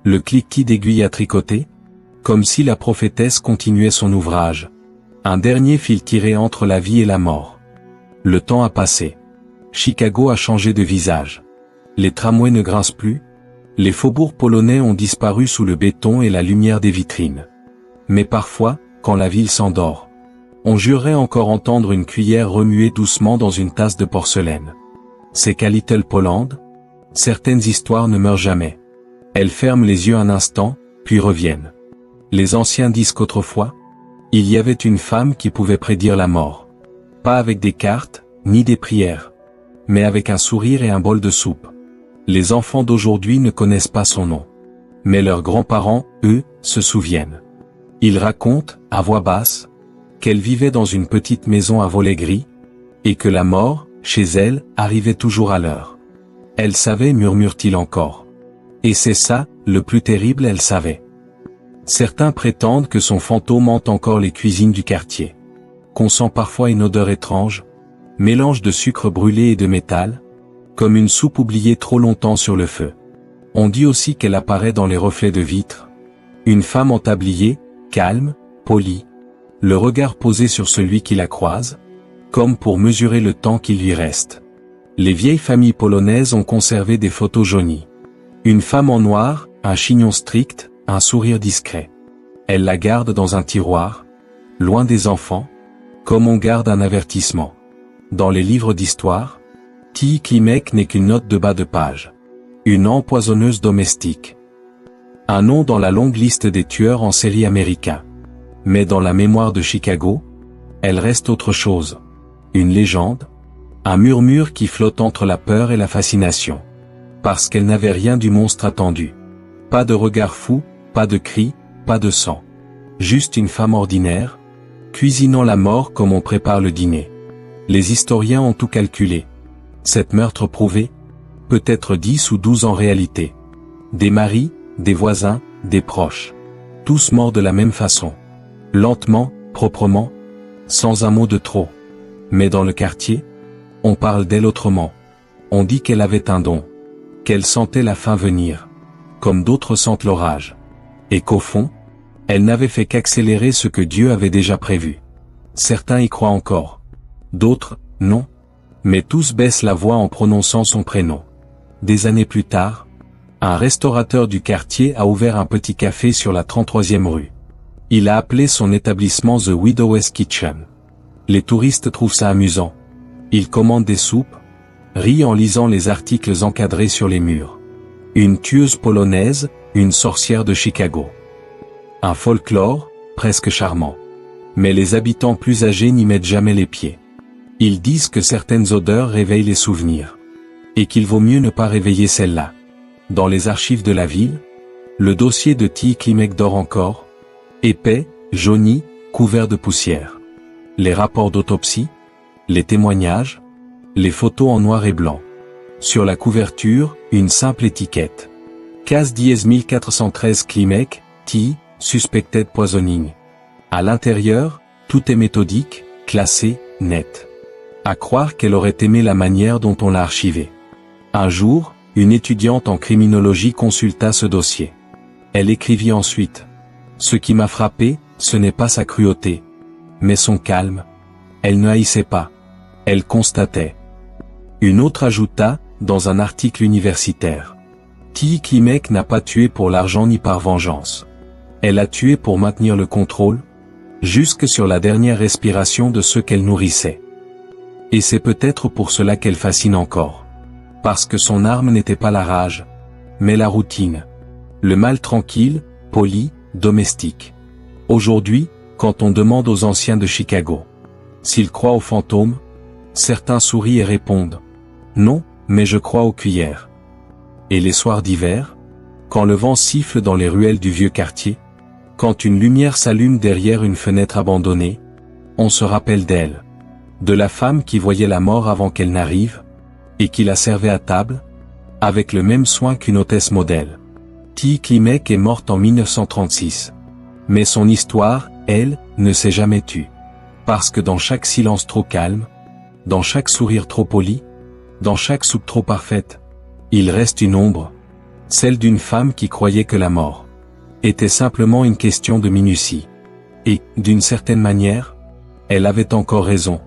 le cliquetis d'aiguilles à tricoter, comme si la prophétesse continuait son ouvrage. Un dernier fil tiré entre la vie et la mort. Le temps a passé. Chicago a changé de visage. Les tramways ne grincent plus. Les faubourgs polonais ont disparu sous le béton et la lumière des vitrines. Mais parfois, quand la ville s'endort, on jurerait encore entendre une cuillère remuer doucement dans une tasse de porcelaine. C'est qu'à Little Poland, certaines histoires ne meurent jamais. Elles ferment les yeux un instant, puis reviennent. Les anciens disent qu'autrefois, il y avait une femme qui pouvait prédire la mort. Pas avec des cartes, ni des prières, mais avec un sourire et un bol de soupe. Les enfants d'aujourd'hui ne connaissent pas son nom. Mais leurs grands-parents, eux, se souviennent. Ils racontent, à voix basse, qu'elle vivait dans une petite maison à volets gris, et que la mort, chez elle, arrivait toujours à l'heure. Elle savait, murmure-t-il encore. Et c'est ça, le plus terrible, elle savait. Certains prétendent que son fantôme hante encore les cuisines du quartier. Qu'on sent parfois une odeur étrange, mélange de sucre brûlé et de métal, comme une soupe oubliée trop longtemps sur le feu. On dit aussi qu'elle apparaît dans les reflets de vitres. Une femme en tablier, calme, polie, le regard posé sur celui qui la croise, comme pour mesurer le temps qui lui reste. Les vieilles familles polonaises ont conservé des photos jaunies. Une femme en noir, un chignon strict, un sourire discret. Elle la garde dans un tiroir, loin des enfants, comme on garde un avertissement. Dans les livres d'histoire, Tilly Klimek n'est qu'une note de bas de page. Une empoisonneuse domestique. Un nom dans la longue liste des tueurs en série américains. Mais dans la mémoire de Chicago, elle reste autre chose. Une légende, un murmure qui flotte entre la peur et la fascination. Parce qu'elle n'avait rien du monstre attendu. Pas de regard fou, pas de cris, pas de sang. Juste une femme ordinaire, cuisinant la mort comme on prépare le dîner. Les historiens ont tout calculé. 7 meurtres prouvés, peut-être 10 ou 12 en réalité. Des maris, des voisins, des proches. Tous morts de la même façon. Lentement, proprement, sans un mot de trop. Mais dans le quartier, on parle d'elle autrement. On dit qu'elle avait un don. Qu'elle sentait la fin venir. Comme d'autres sentent l'orage. Et qu'au fond, elle n'avait fait qu'accélérer ce que Dieu avait déjà prévu. Certains y croient encore. D'autres, non. Mais tous baissent la voix en prononçant son prénom. Des années plus tard, un restaurateur du quartier a ouvert un petit café sur la 33e rue. Il a appelé son établissement The Widow's Kitchen. Les touristes trouvent ça amusant. Ils commandent des soupes, rient en lisant les articles encadrés sur les murs. Une tueuse polonaise, une sorcière de Chicago. Un folklore, presque charmant. Mais les habitants plus âgés n'y mettent jamais les pieds. Ils disent que certaines odeurs réveillent les souvenirs. Et qu'il vaut mieux ne pas réveiller celle-là. Dans les archives de la ville, le dossier de T. Klimek dort encore, épais, jauni, couvert de poussière. Les rapports d'autopsie, les témoignages, les photos en noir et blanc. Sur la couverture, une simple étiquette. Case dièse 1413 Klimek, T. Suspected poisoning. À l'intérieur, tout est méthodique, classé, net. À croire qu'elle aurait aimé la manière dont on l'a archivé. Un jour, une étudiante en criminologie consulta ce dossier. Elle écrivit ensuite. Ce qui m'a frappé, ce n'est pas sa cruauté, mais son calme. Elle ne haïssait pas. Elle constatait. Une autre ajouta, dans un article universitaire. T. Klimek n'a pas tué pour l'argent ni par vengeance. Elle a tué pour maintenir le contrôle, jusque sur la dernière respiration de ceux qu'elle nourrissait. Et c'est peut-être pour cela qu'elle fascine encore. Parce que son arme n'était pas la rage, mais la routine. Le mal tranquille, poli, domestique. Aujourd'hui, quand on demande aux anciens de Chicago s'ils croient aux fantômes, certains sourient et répondent « Non, mais je crois aux cuillères ». Et les soirs d'hiver, quand le vent siffle dans les ruelles du vieux quartier, quand une lumière s'allume derrière une fenêtre abandonnée, on se rappelle d'elle. De la femme qui voyait la mort avant qu'elle n'arrive, et qui la servait à table, avec le même soin qu'une hôtesse modèle. T. Klimek est morte en 1936. Mais son histoire, elle, ne s'est jamais tue. Parce que dans chaque silence trop calme, dans chaque sourire trop poli, dans chaque soupe trop parfaite, il reste une ombre, celle d'une femme qui croyait que la mort était simplement une question de minutie. Et, d'une certaine manière, elle avait encore raison.